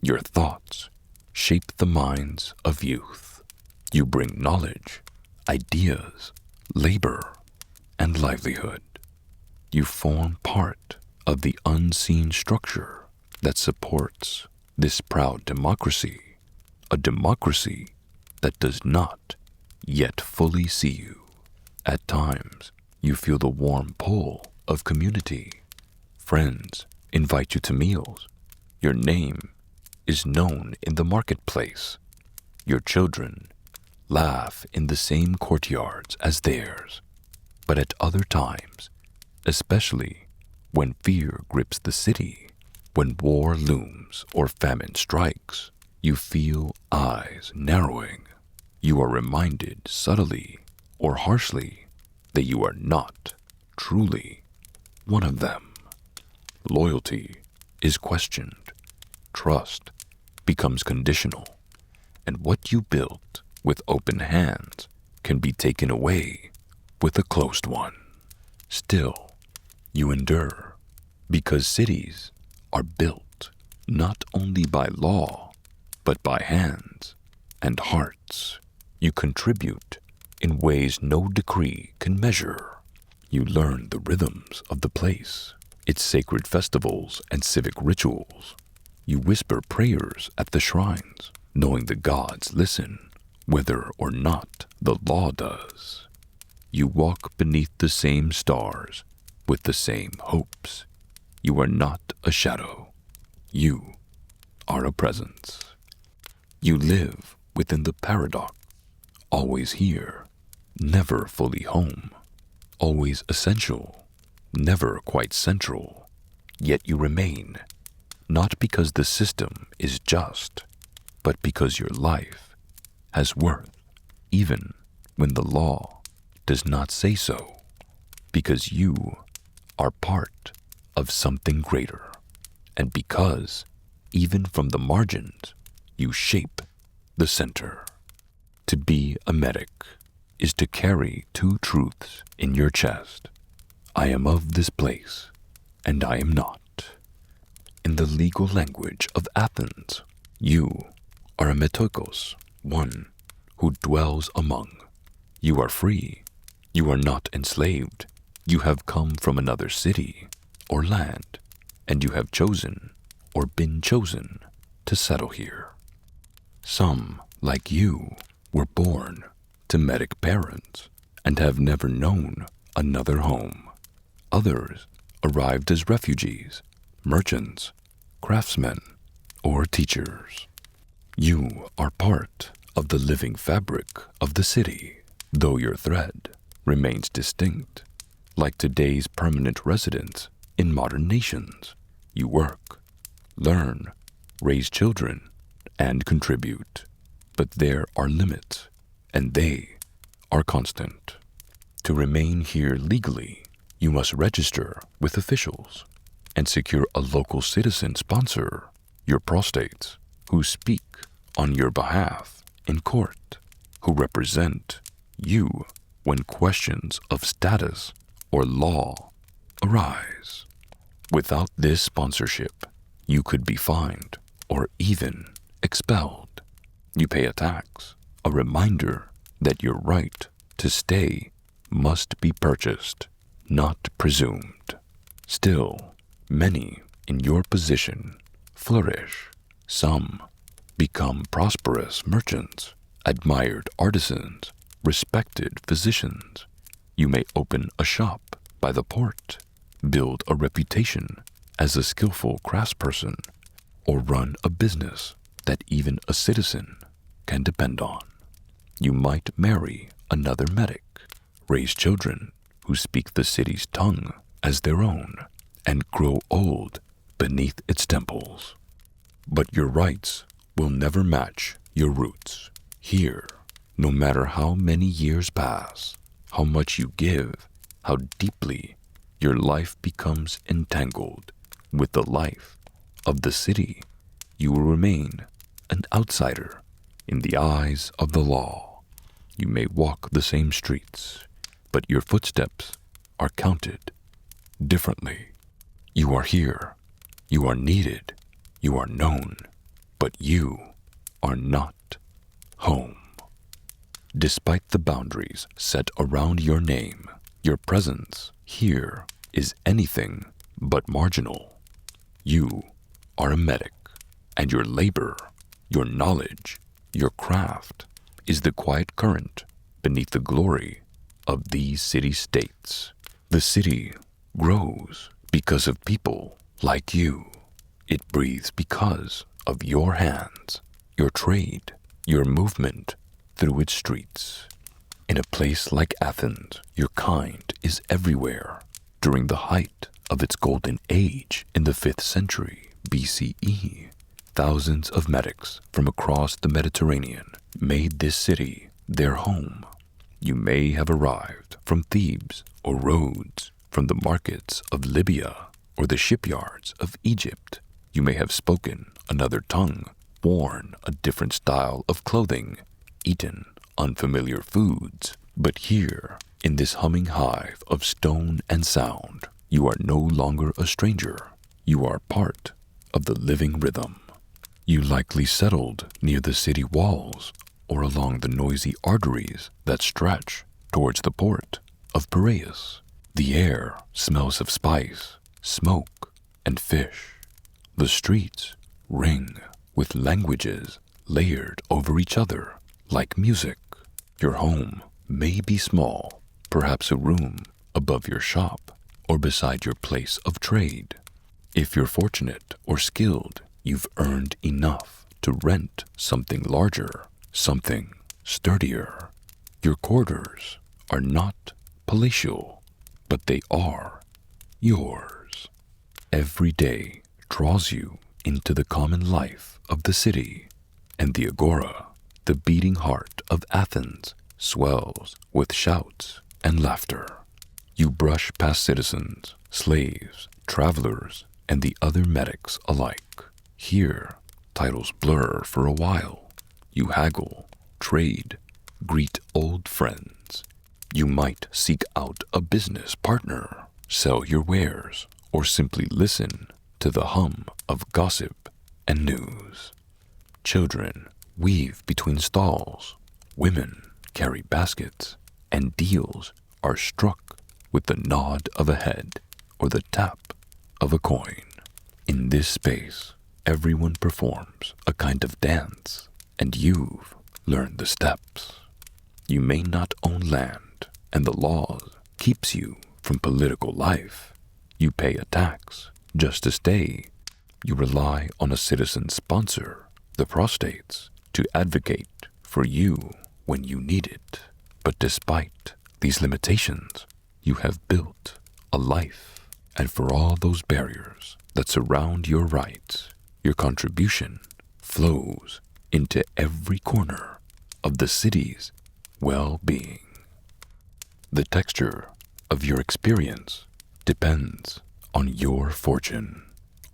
A: Your thoughts shape the minds of youth. You bring knowledge, ideas, labor, and livelihood. You form part of the unseen structure that supports this proud democracy, a democracy that does not yet fully see you. At times, you feel the warm pull of community. Friends invite you to meals. Your name is known in the marketplace. Your children laugh in the same courtyards as theirs. But at other times, especially when fear grips the city, when war looms or famine strikes, you feel eyes narrowing. You are reminded subtly or harshly that you are not truly one of them. Loyalty is questioned. Trust becomes conditional. And what you built with open hands can be taken away with a closed one. Still, you endure because cities are built not only by law, but by hands and hearts. You contribute in ways no decree can measure. You learn the rhythms of the place, its sacred festivals and civic rituals. You whisper prayers at the shrines, knowing the gods listen, whether or not the law does. You walk beneath the same stars, with the same hopes. You are not a shadow. You are a presence. You live within the paradox. Always here, never fully home. Always essential, never quite central. Yet you remain, not because the system is just, but because your life has worth, even when the law does not say so. Because you are part of something greater, and because, even from the margins, you shape the center. To be a medic is to carry two truths in your chest. I am of this place, and I am not. In the legal language of Athens, you are a metokos, one who dwells among. You are free. You are not enslaved. You have come from another city or land, and you have chosen or been chosen to settle here. Some, like you, were born to medic parents and have never known another home. Others arrived as refugees, merchants, craftsmen, or teachers. You are part of the living fabric of the city, though your thread remains distinct. Like today's permanent residents in modern nations, you work, learn, raise children, and contribute. But there are limits, and they are constant. To remain here legally, you must register with officials and secure a local citizen sponsor your prostates who speak on your behalf in court, who represent you when questions of status or law arise. Without this sponsorship, you could be fined or even expelled. You pay a tax, a reminder that your right to stay must be purchased, not presumed. Still, many in your position flourish. Some become prosperous merchants, admired artisans, respected physicians. You may open a shop by the port, build a reputation as a skillful craftsperson, or run a business that even a citizen can depend on. You might marry another medic, raise children who speak the city's tongue as their own, and grow old beneath its temples. But your rights will never match your roots. Here, no matter how many years pass, how much you give, how deeply your life becomes entangled with the life of the city, you will remain an outsider in the eyes of the law. You may walk the same streets, but your footsteps are counted differently. You are here, you are needed, you are known, but you are not home. Despite the boundaries set around your name, your presence here is anything but marginal. You are a medic, and your labor, your knowledge, your craft is the quiet current beneath the glory of these city-states. The city grows because of people like you. It breathes because of your hands, your trade, your movement through its streets. In a place like Athens, your kind is everywhere. During the height of its golden age in the 5th century BCE, thousands of medics from across the Mediterranean made this city their home. You may have arrived from Thebes or Rhodes, from the markets of Libya or the shipyards of Egypt. You may have spoken another tongue, worn a different style of clothing, eaten unfamiliar foods. But here, in this humming hive of stone and sound, you are no longer a stranger. You are part of the living rhythm. You likely settled near the city walls or along the noisy arteries that stretch towards the port of Piraeus. The air smells of spice, smoke, and fish. The streets ring with languages layered over each other like music. Your home may be small, perhaps a room above your shop or beside your place of trade. If you're fortunate or skilled, you've earned enough to rent something larger, something sturdier. Your quarters are not palatial, but they are yours. Every day draws you into the common life of the city, and the agora, the beating heart of Athens, swells with shouts and laughter. You brush past citizens, slaves, travelers, and the other medics alike. Here, titles blur for a while. You haggle, trade, greet old friends. You might seek out a business partner, sell your wares, or simply listen to the hum of gossip and news. Children weave between stalls. Women carry baskets, and deals are struck with the nod of a head or the tap of a coin. In this space, everyone performs a kind of dance, and you've learned the steps. You may not own land, and the law keeps you from political life. You pay a tax just to stay. You rely on a citizen sponsor, the prostates, to advocate for you when you need it. But despite these limitations, you have built a life, and for all those barriers that surround your rights, your contribution flows into every corner of the city's well-being. The texture of your experience depends on your fortune,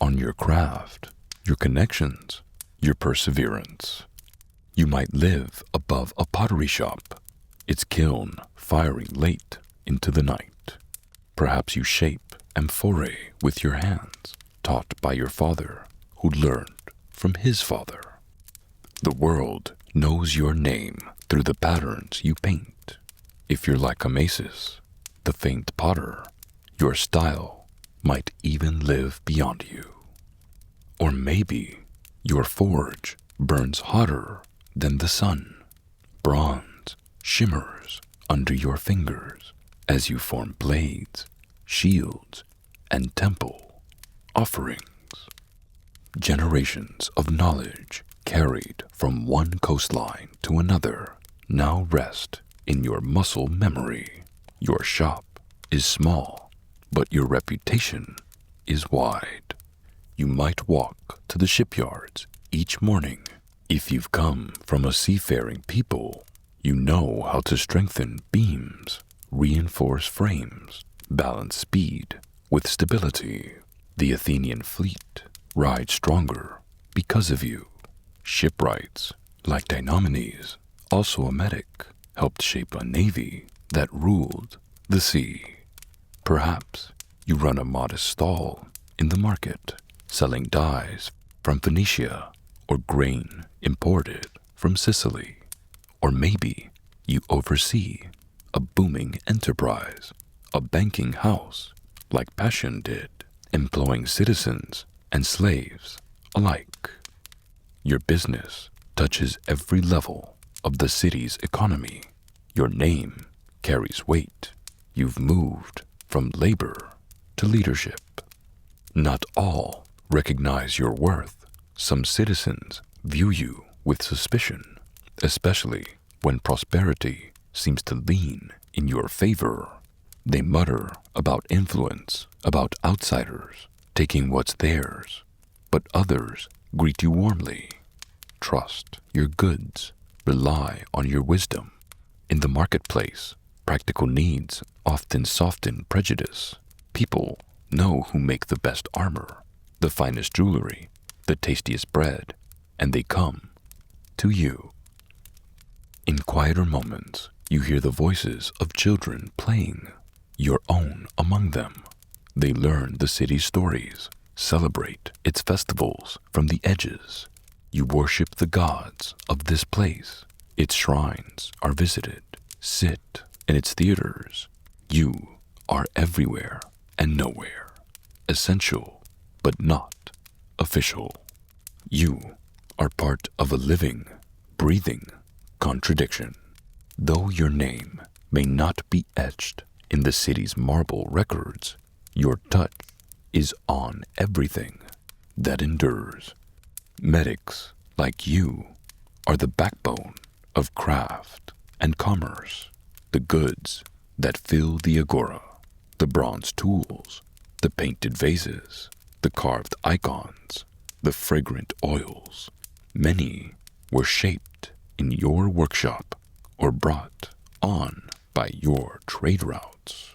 A: on your craft, your connections, your perseverance. You might live above a pottery shop, its kiln firing late into the night. Perhaps you shape amphorae with your hands, taught by your father, who learned from his father. The world knows your name through the patterns you paint. If you're like Amasis, the famed potter, your style might even live beyond you. Or maybe your forge burns hotter than the sun. Bronze shimmers under your fingers as you form blades, shields, and temple offerings. Generations of knowledge carried from one coastline to another now rest in your muscle memory. Your shop is small, but your reputation is wide. You might walk to the shipyards each morning. If you've come from a seafaring people, you know how to strengthen beams, reinforce frames, balance speed with stability. The Athenian fleet rides stronger because of you. Shipwrights, like Diomedes, also a medic, helped shape a navy that ruled the sea. Perhaps you run a modest stall in the market, selling dyes from Phoenicia or grain imported from Sicily. Or maybe you oversee a booming enterprise, a banking house like Passion did, employing citizens and slaves alike. Your business touches every level of the city's economy. Your name carries weight. You've moved from labor to leadership. Not all recognize your worth. Some citizens view you with suspicion, especially when prosperity seems to lean in your favor. They mutter about influence, about outsiders taking what's theirs, but others greet you warmly. Trust your goods. Rely on your wisdom. In the marketplace, practical needs often soften prejudice. People know who make the best armor, the finest jewelry, the tastiest bread, and they come to you. In quieter moments, you hear the voices of children playing, your own among them. They learn the city's stories, celebrate its festivals from the edges. You worship the gods of this place. Its shrines are visited. Sit in its theaters. You are everywhere and nowhere. Essential, but not official. You are part of a living, breathing contradiction. Though your name may not be etched in the city's marble records, your touch is on everything that endures. Medics like you are the backbone of craft and commerce, the goods that fill the agora, the bronze tools, the painted vases, the carved icons, the fragrant oils. Many were shaped in your workshop or brought on by your trade routes.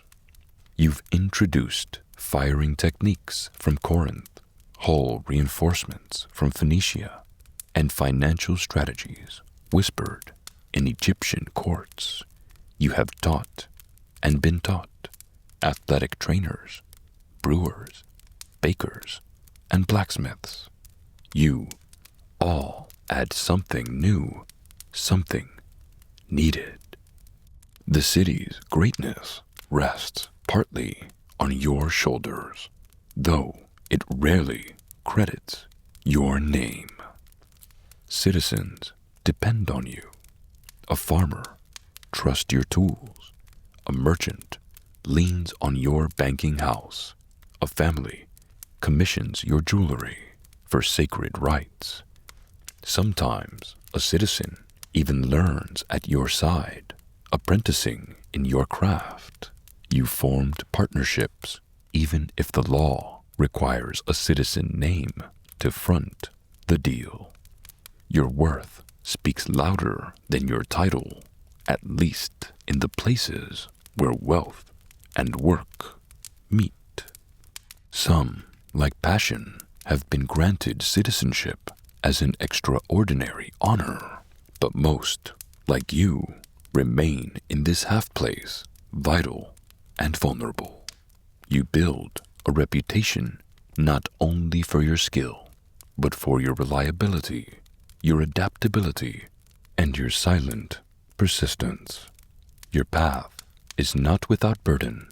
A: You've introduced firing techniques from Corinth, hull reinforcements from Phoenicia, and financial strategies whispered in Egyptian courts. You have taught and been taught athletic trainers, brewers, bakers, and blacksmiths. You all add something new, something needed. The city's greatness rests partly on your shoulders, though it rarely credits your name. Citizens depend on you. A farmer trusts your tools. A merchant leans on your banking house. A family commissions your jewelry for sacred rites. Sometimes a citizen even learns at your side, apprenticing in your craft. You formed partnerships, even if the law requires a citizen name to front the deal. Your worth speaks louder than your title, at least in the places where wealth and work meet. Some, like passion, have been granted citizenship as an extraordinary honor, but most, like you, remain in this half-place, vital and vulnerable. You build a reputation not only for your skill, but for your reliability, your adaptability, and your silent persistence. Your path is not without burden.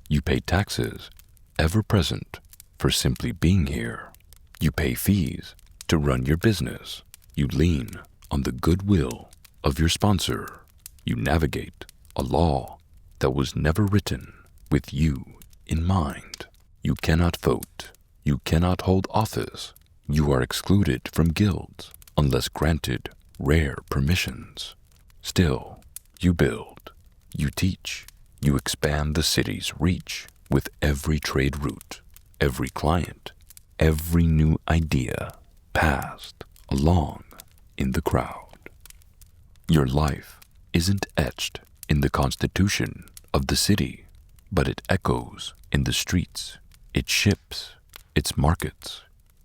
A: You pay taxes, ever present, for simply being here. You pay fees to run your business. You lean on the goodwill of your sponsor. You navigate a law that was never written with you in mind. You cannot vote. You cannot hold office. You are excluded from guilds unless granted rare permissions. Still, you build, you teach, you expand the city's reach with every trade route, every client, every new idea passed along in the crowd. Your life isn't etched in the constitution of the city, but it echoes in the streets, its ships, its markets.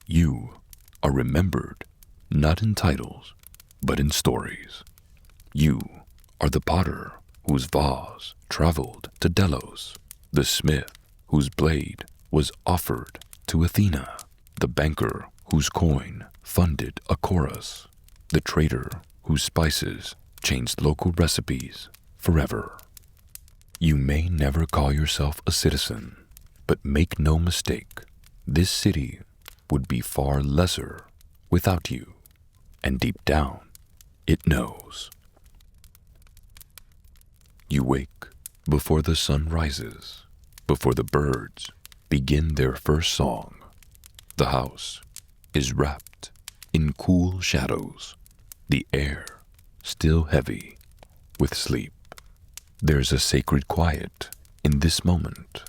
A: You are remembered not in titles, but in stories. You are the potter whose vase traveled to Delos, the smith whose blade was offered to Athena, the banker whose coin funded a chorus, the trader whose spices changed local recipes forever. You may never call yourself a citizen, but make no mistake, this city would be far lesser without you, and deep down, it knows. You wake before the sun rises, before the birds begin their first song. The house is wrapped in cool shadows, the air still heavy with sleep. There's a sacred quiet in this moment,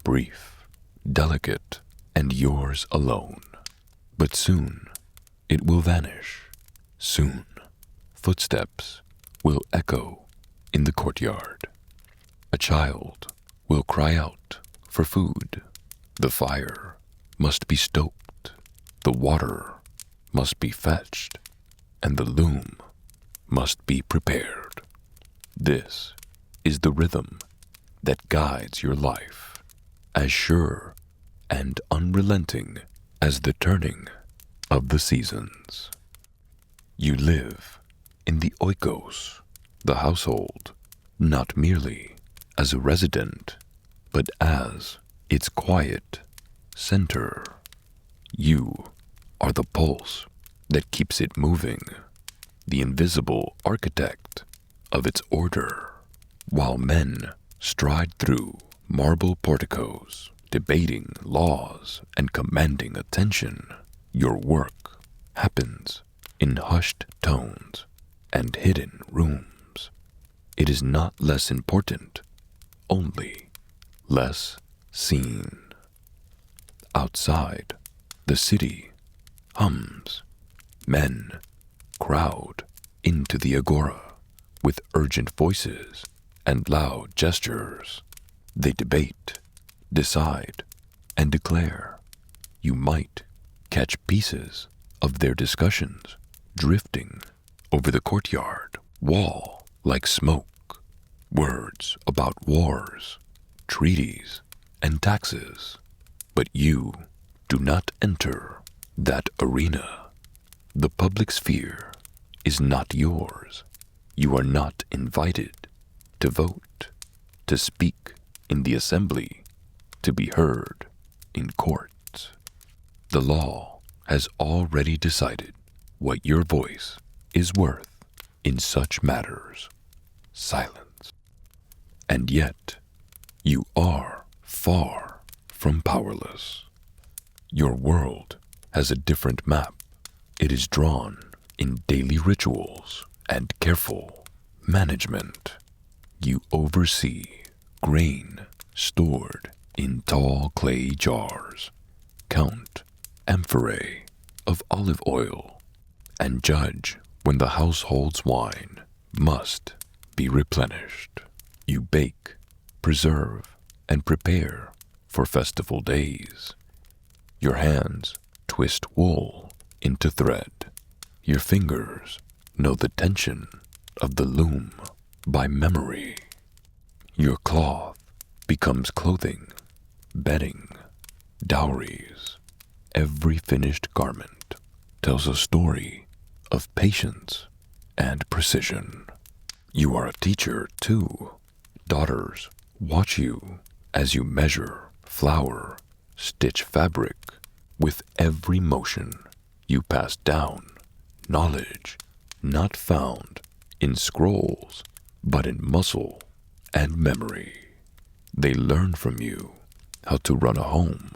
A: brief, delicate, and yours alone. But soon it will vanish. Soon footsteps will echo in the courtyard. A child will cry out for food. The fire must be stoked. The water must be fetched. And the loom must be prepared. This is the rhythm that guides your life, as sure and unrelenting as the turning of the seasons. You live in the oikos, the household, not merely as a resident, but as its quiet center. You are the pulse that keeps it moving, the invisible architect of its order. While men stride through marble porticos, debating laws and commanding attention, your work happens in hushed tones, and hidden rooms. It is not less important, only less seen. Outside, the city hums. Men crowd into the agora with urgent voices and loud gestures. They debate, decide, and declare. You might catch pieces of their discussions drifting over the courtyard wall like smoke. Words about wars, treaties, and taxes. But you do not enter that arena. The public sphere is not yours. You are not invited to vote, to speak in the assembly, to be heard in courts. The law has already decided what your voice is worth in such matters. Silence. And yet, you are far from powerless. Your world has a different map. It is drawn in daily rituals and careful management. You oversee grain stored in tall clay jars, count amphorae of olive oil, and judge when the household's wine must be replenished. You bake, preserve, and prepare for festival days. Your hands twist wool into thread. Your fingers know the tension of the loom by memory. Your cloth becomes clothing, bedding, dowries. Every finished garment tells a story of patience and precision. You are a teacher, too. Daughters watch you as you measure, flour, stitch fabric. With every motion, you pass down knowledge not found in scrolls, but in muscle and memory. They learn from you how to run a home,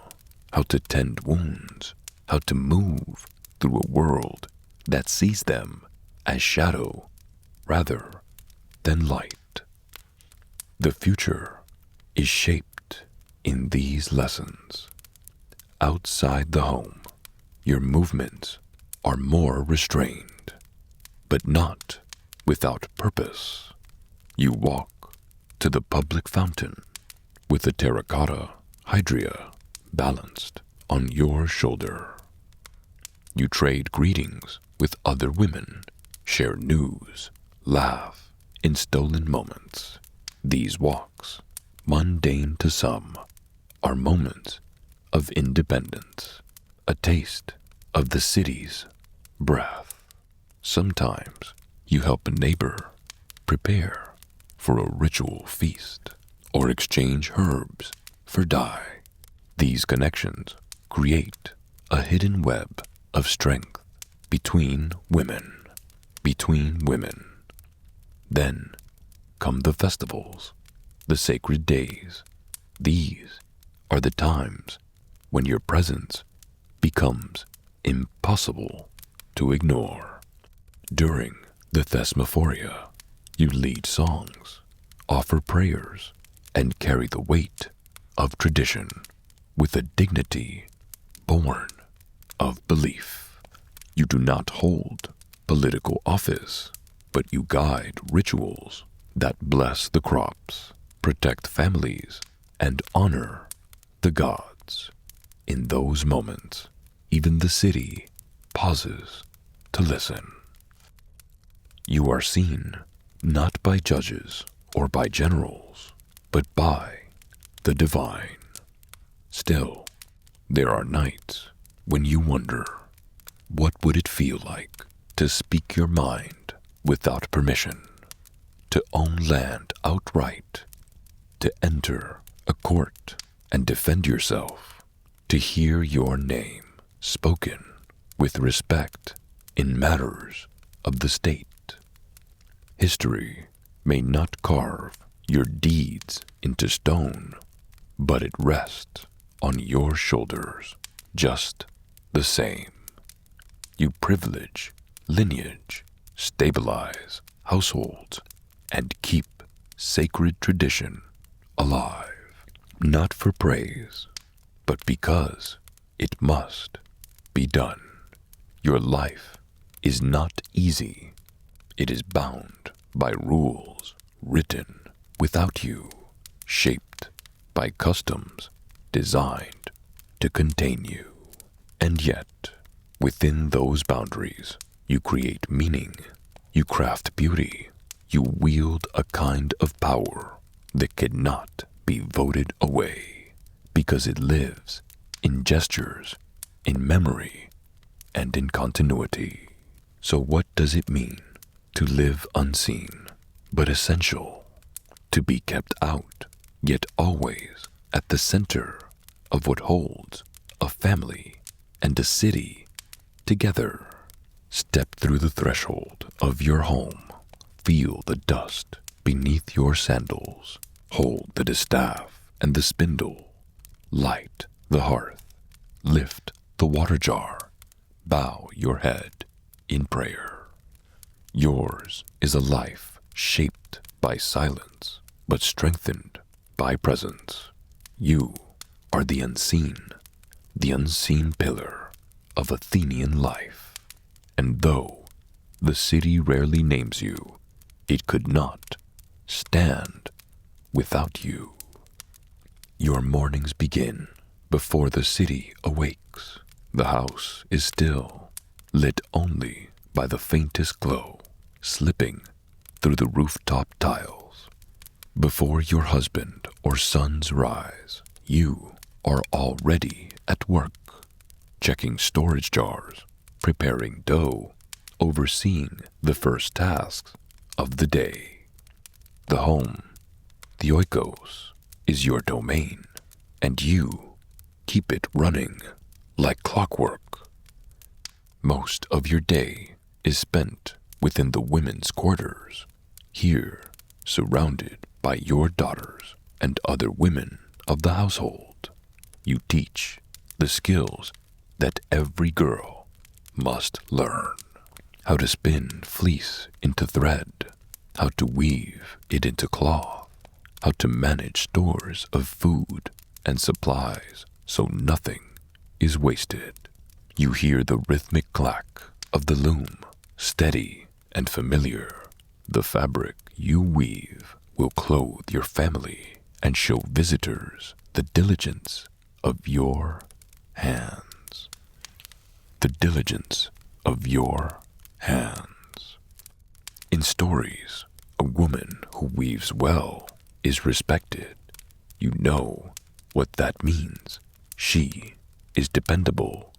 A: how to tend wounds, how to move through a world that sees them as shadow rather than light. The future is shaped in these lessons. Outside the home, your movements are more restrained, but not without purpose. You walk to the public fountain with a terracotta hydria balanced on your shoulder. You trade greetings with other women, share news, laugh in stolen moments. These walks, mundane to some, are moments of independence, a taste of the city's breath. Sometimes you help a neighbor prepare for a ritual feast or exchange herbs for dye. These connections create a hidden web of strength between women. Then come the festivals, the sacred days. These are the times when your presence becomes impossible to ignore. During the Thesmophoria, you lead songs, offer prayers, and carry the weight of tradition with a dignity born of belief. You do not hold political office, but you guide rituals that bless the crops, protect families, and honor the gods. In those moments, even the city pauses to listen. You are seen not by judges or by generals, but by the divine. Still, there are nights when you wonder, what would it feel like to speak your mind without permission, to own land outright, to enter a court and defend yourself, to hear your name spoken with respect in matters of the state. History may not carve your deeds into stone, but it rests on your shoulders just the same. You privilege lineage, stabilize households, and keep sacred tradition alive, not for praise, but because it must be done. Your life is not easy. It is bound by rules written without you, shaped by customs designed to contain you. And yet, within those boundaries, you create meaning, you craft beauty, you wield a kind of power that cannot be voted away because it lives in gestures, in memory, and in continuity. So what does it mean to live unseen but essential, to be kept out yet always at the center of what holds a family and a city together? Step through the threshold of your home. Feel the dust beneath your sandals. Hold the distaff and the spindle. Light the hearth. Lift the water jar. Bow your head in prayer. Yours is a life shaped by silence, but strengthened by presence. You are the unseen pillar of Athenian life. And though the city rarely names you, it could not stand without you. Your mornings begin before the city awakes. The house is still, lit only by the faintest glow slipping through the rooftop tiles. Before your husband or sons rise, you are already at work, checking storage jars, preparing dough, overseeing the first tasks of the day. The home, the oikos, is your domain, and you keep it running like clockwork. Most of your day is spent within the women's quarters, here surrounded by your daughters and other women of the household. You teach the skills that every girl must learn: how to spin fleece into thread, how to weave it into cloth, how to manage stores of food and supplies so nothing is wasted. You hear the rhythmic clack of the loom, steady and familiar. The fabric you weave will clothe your family and show visitors the diligence of your hands. The diligence of your hands. In stories, a woman who weaves well is respected. You know what that means. She is dependable,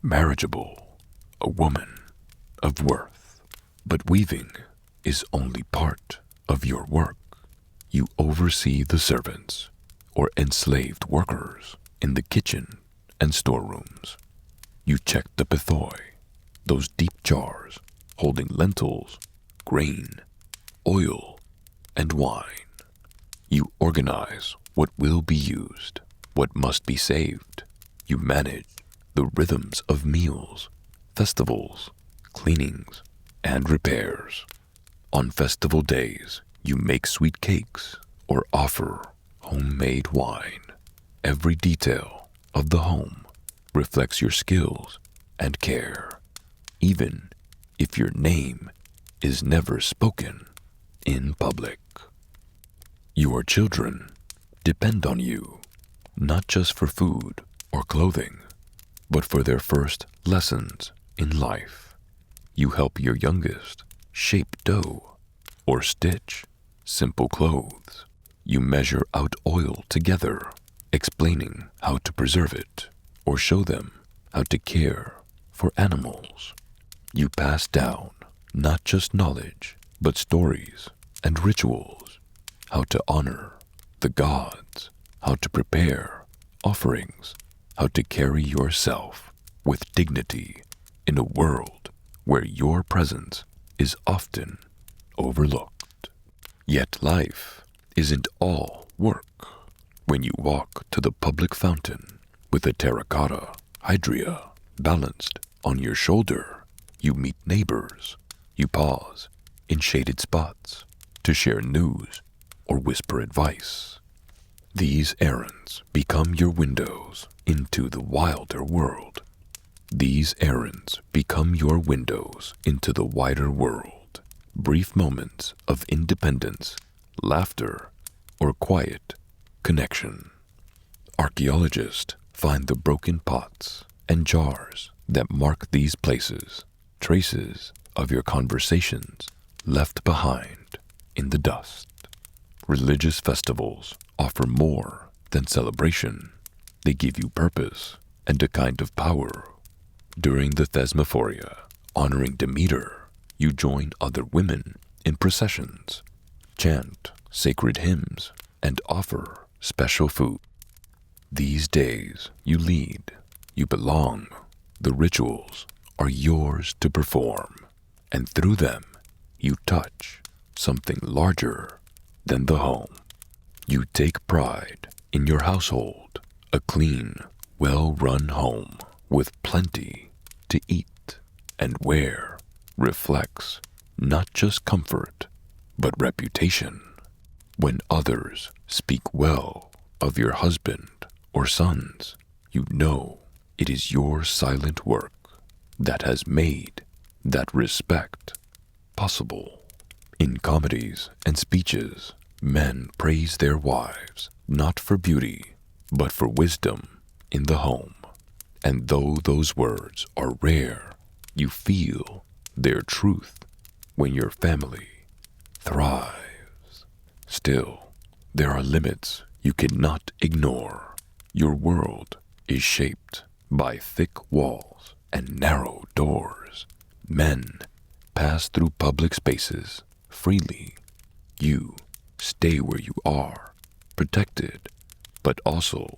A: marriageable, a woman of worth. But weaving is only part of your work. You oversee the servants or enslaved workers in the kitchen and storerooms. You check the pithoi, those deep jars holding lentils, grain, oil, and wine. You organize what will be used, what must be saved. You manage the rhythms of meals, festivals, cleanings, and repairs. On festival days, you make sweet cakes or offer homemade wine. Every detail of the home reflects your skills and care, even if your name is never spoken in public. Your children depend on you, not just for food or clothing, but for their first lessons in life. You help your youngest shape dough or stitch simple clothes. You measure out oil together, explaining how to preserve it, or show them how to care for animals. You pass down not just knowledge, but stories and rituals, how to honor the gods, how to prepare offerings, how to carry yourself with dignity in a world where your presence is often overlooked. Yet life isn't all work. When you walk to the public fountain with a terracotta hydria balanced on your shoulder, you meet neighbors, you pause in shaded spots to share news or whisper advice. These errands become your windows into the wilder world. These errands become your windows into the wider world. Brief moments of independence, laughter, or quiet connection. Archaeologists find the broken pots and jars that mark these places, traces of your conversations left behind in the dust. Religious festivals offer more than celebration. They give you purpose and a kind of power. During the Thesmophoria, honoring Demeter, you join other women in processions, chant sacred hymns, and offer special food. These days you lead, you belong. The rituals are yours to perform, and through them you touch something larger than the home. You take pride in your household, a clean, well-run home with plenty to eat and wear reflects not just comfort, but reputation. When others speak well of your husband or sons, you know it is your silent work that has made that respect possible. In comedies and speeches, men praise their wives not for beauty, but for wisdom in the home. And though those words are rare, you feel their truth when your family thrives. Still, there are limits you cannot ignore. Your world is shaped by thick walls and narrow doors. Men pass through public spaces freely. You stay where you are, protected, but also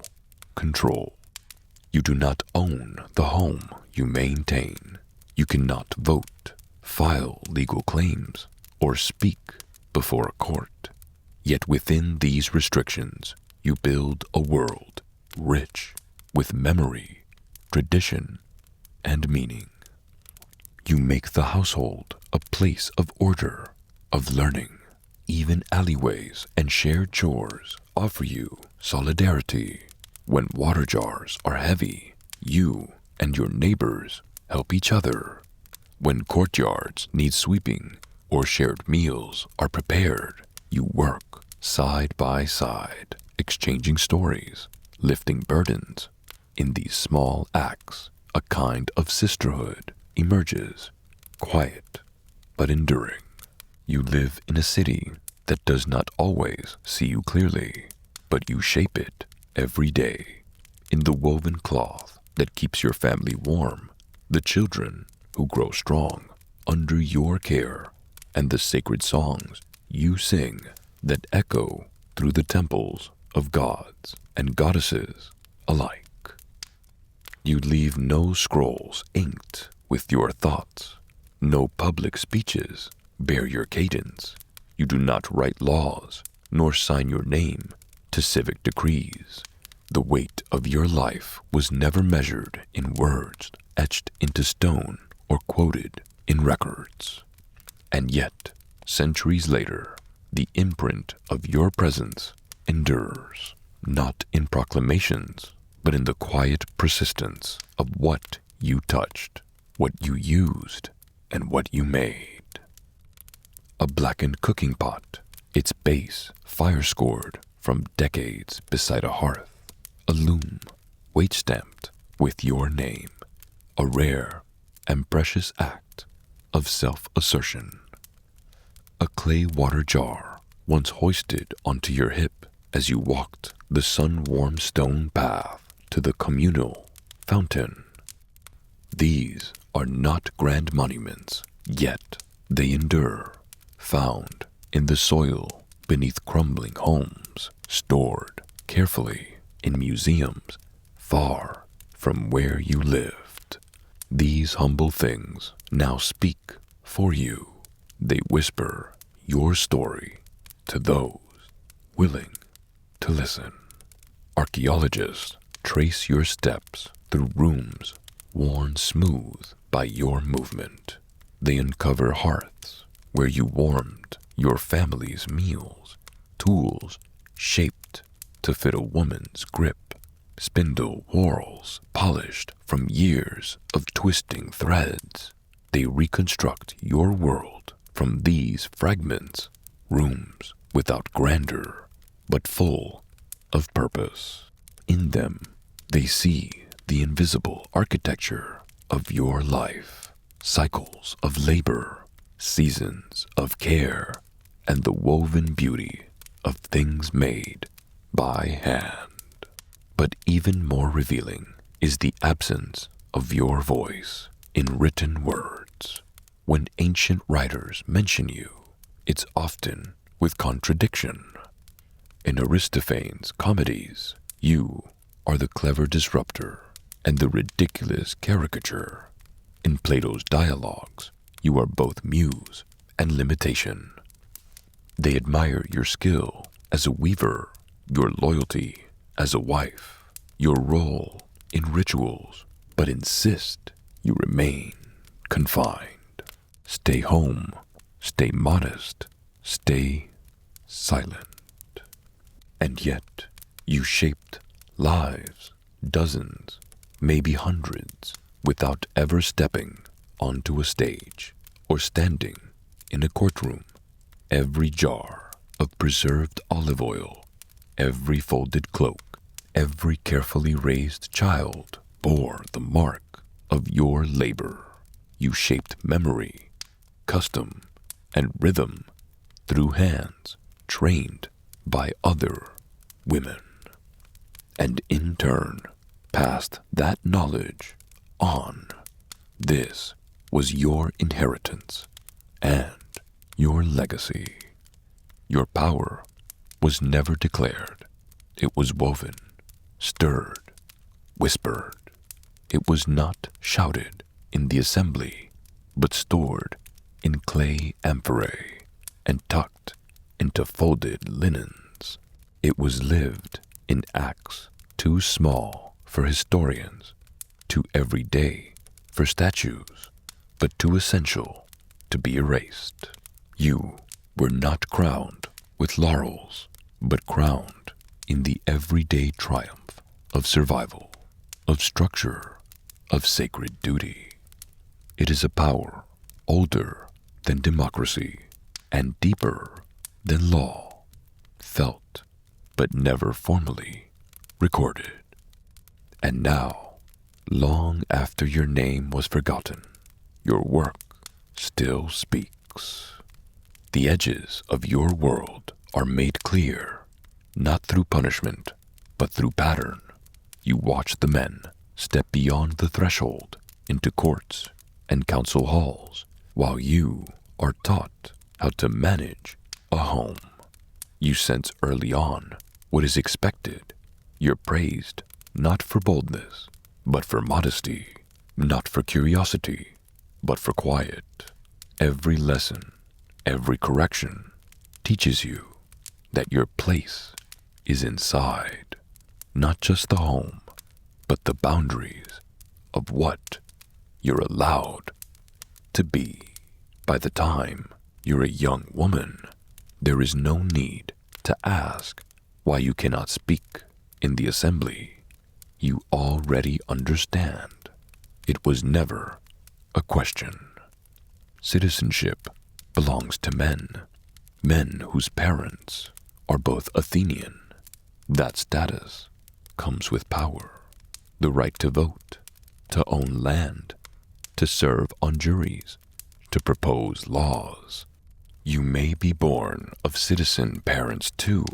A: controlled. You do not own the home you maintain. You cannot vote, file legal claims, or speak before a court. Yet within these restrictions, you build a world rich with memory, tradition, and meaning. You make the household a place of order, of learning. Even alleyways and shared chores offer you solidarity. When water jars are heavy, you and your neighbors help each other. When courtyards need sweeping or shared meals are prepared, you work side by side, exchanging stories, lifting burdens. In these small acts, a kind of sisterhood emerges, quiet but enduring. You live in a city that does not always see you clearly, but you shape it every day. In the woven cloth that keeps your family warm, the children who grow strong under your care, and the sacred songs you sing that echo through the temples of gods and goddesses alike. You leave no scrolls inked with your thoughts. No public speeches bear your cadence. You do not write laws, nor sign your name to civic decrees. The weight of your life was never measured in words etched into stone or quoted in records. And yet, centuries later, the imprint of your presence endures, not in proclamations, but in the quiet persistence of what you touched, what you used, and what you made. A blackened cooking pot, its base fire-scored from decades beside a hearth. A loom, weight-stamped with your name. A rare and precious act of self-assertion. A clay water jar once hoisted onto your hip as you walked the sun-warmed stone path to the communal fountain. These are not grand monuments, yet they endure, found in the soil beneath crumbling homes, stored carefully in museums far from where you lived. These humble things now speak for you. They whisper your story to those willing to listen. Archaeologists trace your steps through rooms worn smooth by your movement. They uncover hearths where you warmed your family's meals, tools shaped to fit a woman's grip, spindle whorls polished from years of twisting threads. They reconstruct your world from these fragments, rooms without grandeur, but full of purpose. In them, they see the invisible architecture of your life, cycles of labor, seasons of care, and the woven beauty of things made by hand. But even more revealing is the absence of your voice in written words. When ancient writers mention you, it's often with contradiction. In Aristophanes' comedies, you are the clever disruptor and the ridiculous caricature. In Plato's dialogues, you are both muse and limitation. They admire your skill as a weaver, your loyalty as a wife, your role in rituals, but insist you remain confined. Stay home, stay modest, stay silent. And yet, you shaped lives, dozens, maybe hundreds, without ever stepping onto a stage or standing in a courtroom. Every jar of preserved olive oil, every folded cloak, every carefully raised child bore the mark of your labor. You shaped memory, custom, and rhythm through hands trained by other women, and in turn passed that knowledge on. This was your inheritance and your legacy. Your power was never declared. It was woven, stirred, whispered. It was not shouted in the assembly, but stored in clay amphorae and tucked into folded linens. It was lived in acts too small for historians, too everyday for statues, but too essential to be erased. You were not crowned with laurels, but crowned in the everyday triumph of survival, of structure, of sacred duty. It is a power older than democracy and deeper than law, felt but never formally recorded. And now, long after your name was forgotten, your work still speaks. The edges of your world are made clear, not through punishment, but through pattern. You watch the men step beyond the threshold into courts and council halls, while you are taught how to manage a home. You sense early on what is expected. You're praised not for boldness, but for modesty, not for curiosity, but for quiet. Every lesson, every correction teaches you that your place is inside, not just the home, but the boundaries of what you're allowed to be. By the time you're a young woman, there is no need to ask why you cannot speak in the assembly. You already understand. It was never a question. Citizenship belongs to men, men whose parents are both Athenian. That status comes with power, the right to vote, to own land, to serve on juries, to propose laws. You may be born of citizen parents too,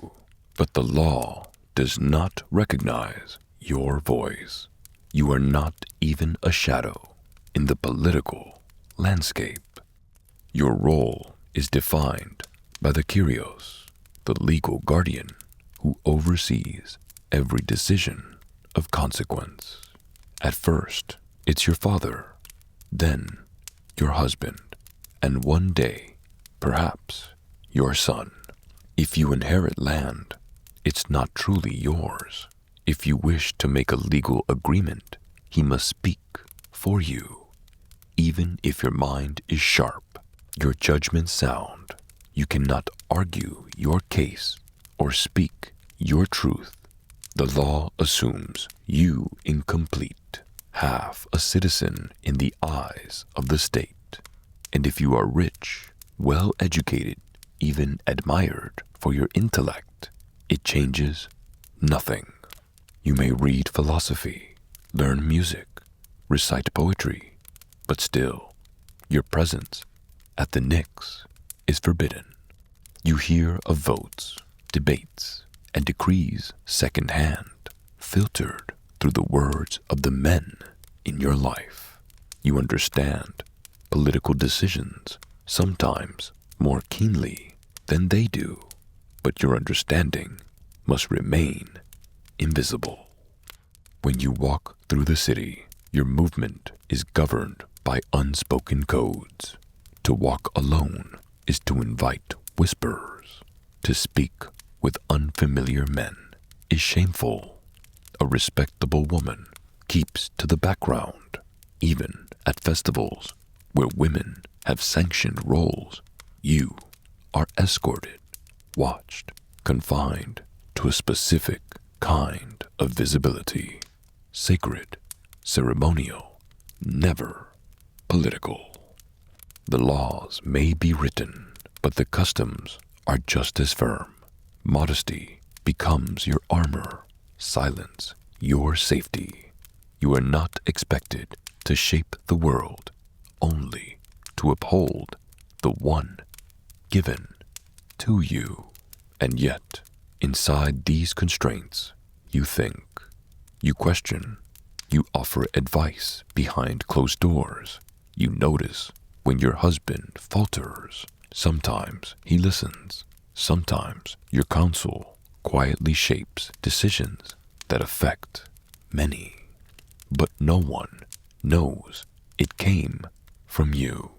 A: but the law does not recognize your voice. You are not even a shadow in the political landscape. Your role is defined by the Kyrios, the legal guardian who oversees every decision of consequence. At first, it's your father, then your husband, and one day, perhaps, your son. If you inherit land, it's not truly yours. If you wish to make a legal agreement, he must speak for you. even if your mind is sharp, your judgment sound, you cannot argue your case or speak your truth. The law assumes you incomplete, half a citizen in the eyes of the state. And if you are rich, well-educated, even admired for your intellect, it changes nothing. You may read philosophy, learn music, recite poetry, but still, your presence at the Knicks is forbidden. You hear of votes, debates, and decrees secondhand, filtered through the words of the men in your life. You understand political decisions sometimes more keenly than they do, but your understanding must remain invisible. When you walk through the city, your movement is governed by unspoken codes. To walk alone is to invite whispers. To speak with unfamiliar men is shameful. A respectable woman keeps to the background, even at festivals where women have sanctioned roles. You are escorted, watched, confined to a specific kind of visibility. Sacred, ceremonial, never political. The laws may be written, but the customs are just as firm. Modesty becomes your armor, silence your safety. You are not expected to shape the world, only to uphold the one given to you. And yet, inside these constraints, you think, you question, you offer advice behind closed doors. You notice when your husband falters. Sometimes he listens. Sometimes your counsel quietly shapes decisions that affect many. But no one knows it came from you.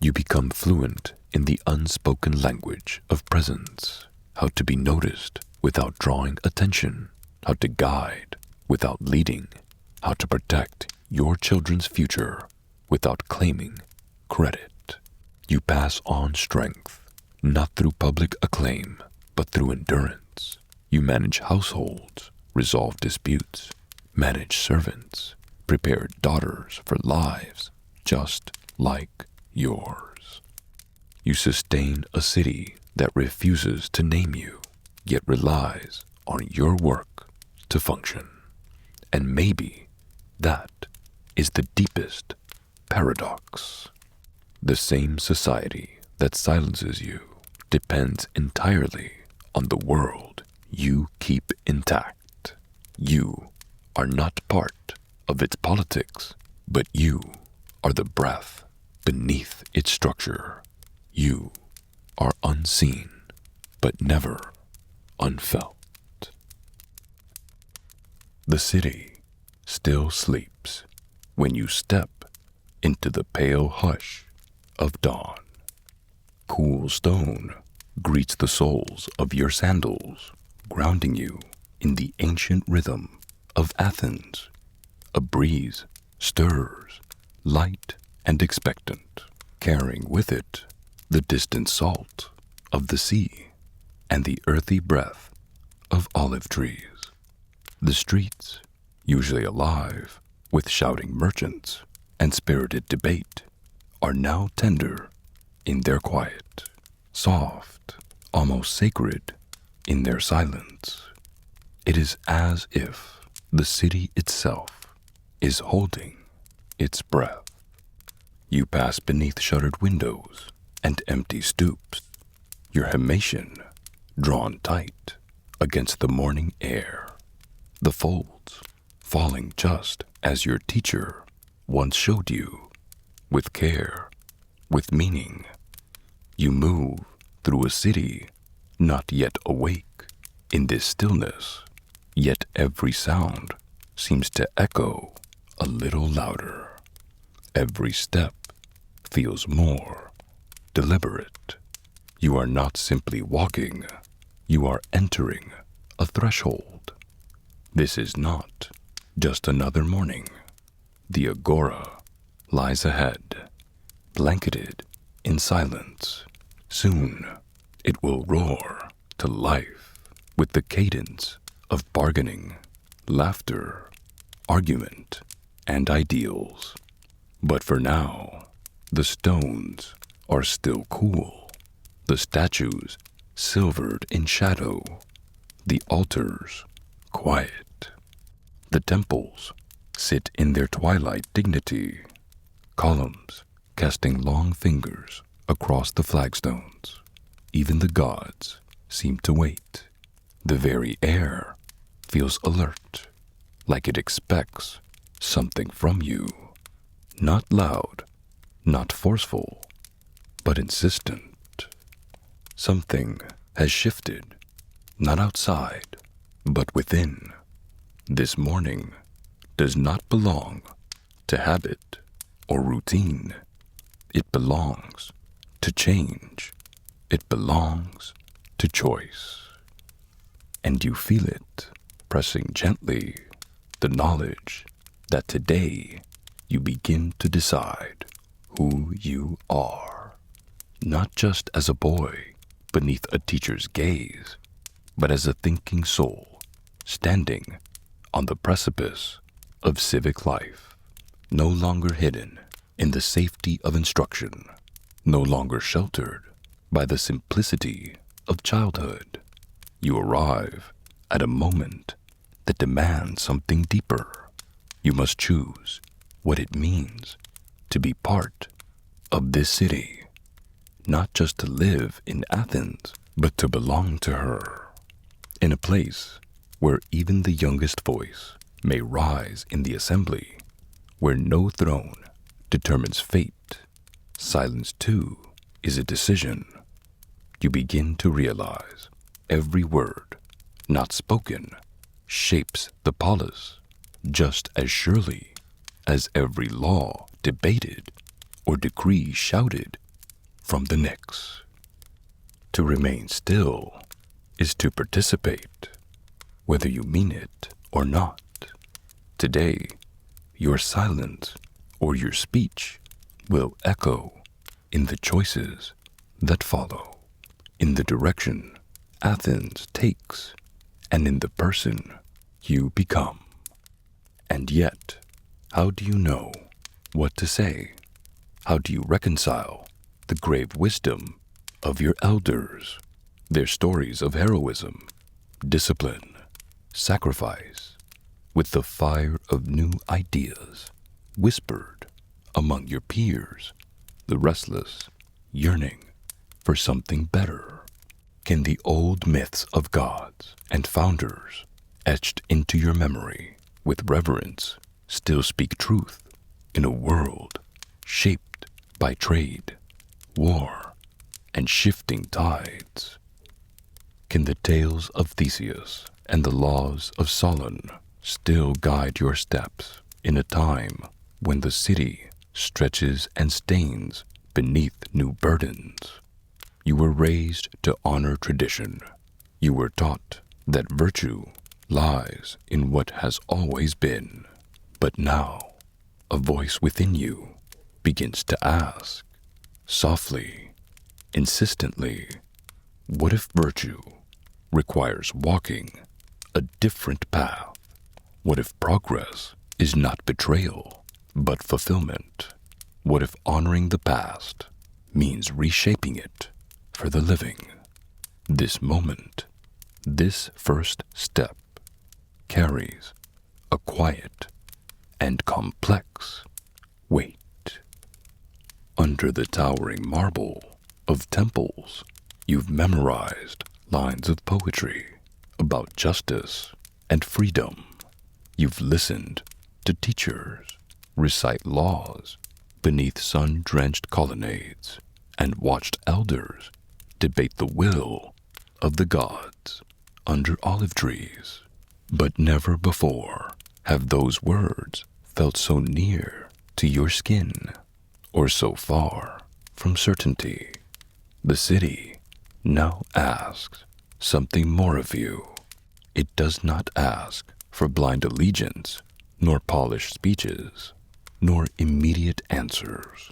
A: You become fluent in the unspoken language of presence, how to be noticed without drawing attention, how to guide without leading, how to protect your children's future without claiming credit. You pass on strength, not through public acclaim, but through endurance. You manage households, resolve disputes, manage servants, prepare daughters for lives just like yours. You sustain a city that refuses to name you, yet relies on your work to function. And maybe that is the deepest paradox. The same society that silences you depends entirely on the world you keep intact. You are not part of its politics, but you are the breath beneath its structure. You are unseen, but never unfelt. The city still sleeps when you step into the pale hush of dawn. Cool stone greets the soles of your sandals, grounding you in the ancient rhythm of Athens. A breeze stirs, light and expectant, carrying with it the distant salt of the sea and the earthy breath of olive trees. The streets, usually alive with shouting merchants and spirited debate, are now tender in their quiet, soft, almost sacred in their silence. It is as if the city itself is holding its breath. You pass beneath shuttered windows and empty stoops, your himation drawn tight against the morning air, the folds falling just as your teacher once showed you, with care, with meaning. You move through a city not yet awake in this stillness, yet every sound seems to echo a little louder. Every step feels more deliberate. You are not simply walking, you are entering a threshold. This is not just another morning. The agora lies ahead, blanketed in silence. Soon it will roar to life with the cadence of bargaining, laughter, argument, and ideals. But for now, the stones are still cool, the statues silvered in shadow, the altars quiet. The temples sit in their twilight dignity, columns casting long fingers across the flagstones. Even the gods seem to wait. The very air feels alert, like it expects something from you. Not loud, not forceful, but insistent. Something has shifted, not outside, but within. This morning does not belong to habit or routine. It belongs to change. It belongs to choice. And you feel it pressing gently, the knowledge that today you begin to decide who you are. Not just as a boy beneath a teacher's gaze, but as a thinking soul standing on the precipice of civic life, no longer hidden in the safety of instruction, no longer sheltered by the simplicity of childhood. You arrive at a moment that demands something deeper. You must choose what it means to be part of this city, not just to live in Athens, but to belong to her, in a place where even the youngest voice may rise in the assembly, where no throne determines fate. Silence, too, is a decision. You begin to realize every word, not spoken, shapes the polis just as surely as every law debated or decree shouted from the Knicks. To remain still is to participate, whether you mean it or not. Today, your silence or your speech will echo in the choices that follow, in the direction Athens takes, and in the person you become. And yet, how do you know what to say? How do you reconcile the grave wisdom of your elders, their stories of heroism, discipline, sacrifice, with the fire of new ideas whispered among your peers, the restless yearning for something better? Can the old myths of gods and founders, etched into your memory with reverence, still speak truth in a world shaped by trade, war, and shifting tides? Can the tales of Theseus and the laws of Solon still guide your steps in a time when the city stretches and stains beneath new burdens? You were raised to honor tradition. You were taught that virtue lies in what has always been. But now, a voice within you begins to ask, softly, insistently, what if virtue requires walking a different path? What if progress is not betrayal, but fulfillment? What if honoring the past means reshaping it for the living? This moment, this first step, carries a quiet and complex weight. Under the towering marble of temples, you've memorized lines of poetry about justice and freedom. You've listened to teachers recite laws beneath sun-drenched colonnades and watched elders debate the will of the gods under olive trees. But never before have those words felt so near to your skin or so far from certainty. The city now asks something more of you. It does not ask for blind allegiance nor polished speeches. nor immediate answers.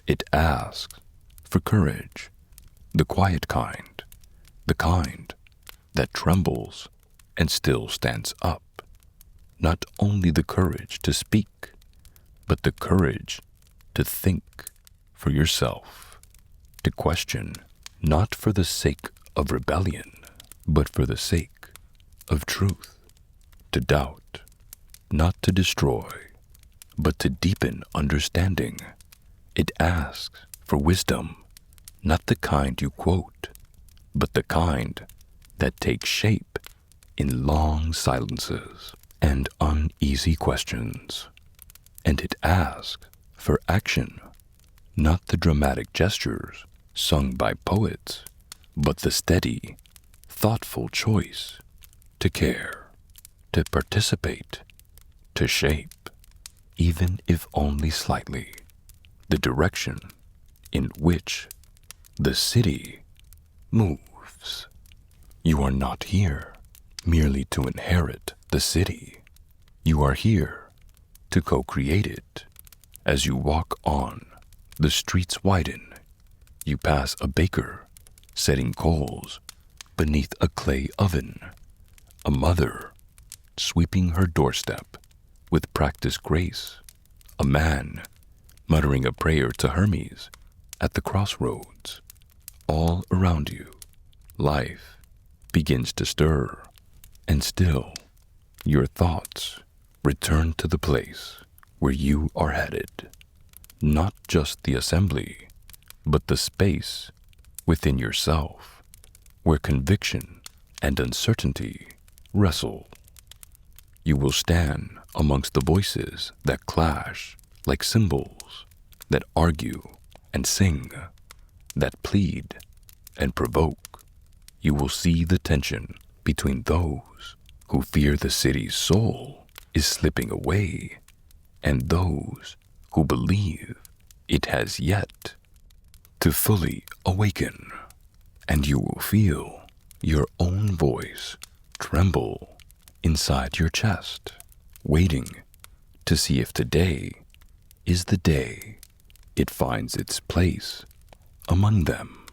A: It asks for courage, the quiet kind, the kind that trembles and still stands up. Not only the courage to speak, but the courage to think for yourself, to question not for the sake of rebellion, but for the sake of truth, to doubt, not to destroy, but to deepen understanding. It asks for wisdom, not the kind you quote, but the kind that takes shape in long silences and uneasy questions. And it asks for action, not the dramatic gestures sung by poets, but the steady, thoughtful choice to care, to participate, to shape, even if only slightly, the direction in which the city moves. You are not here merely to inherit the city. You are here to co-create it. As you walk on, the streets widen. You pass a baker setting coals beneath a clay oven, a mother sweeping her doorstep with practiced grace, a man muttering a prayer to Hermes at the crossroads. All around you, life begins to stir, and still your thoughts return to the place where you are headed. Not just the assembly, but the space within yourself where conviction and uncertainty wrestle. You will stand amongst the voices that clash like cymbals, that argue and sing, that plead and provoke. You will see the tension between those who fear the city's soul is slipping away and those who believe it has yet to fully awaken. And you will feel your own voice tremble inside your chest, waiting to see if today is the day it finds its place among them.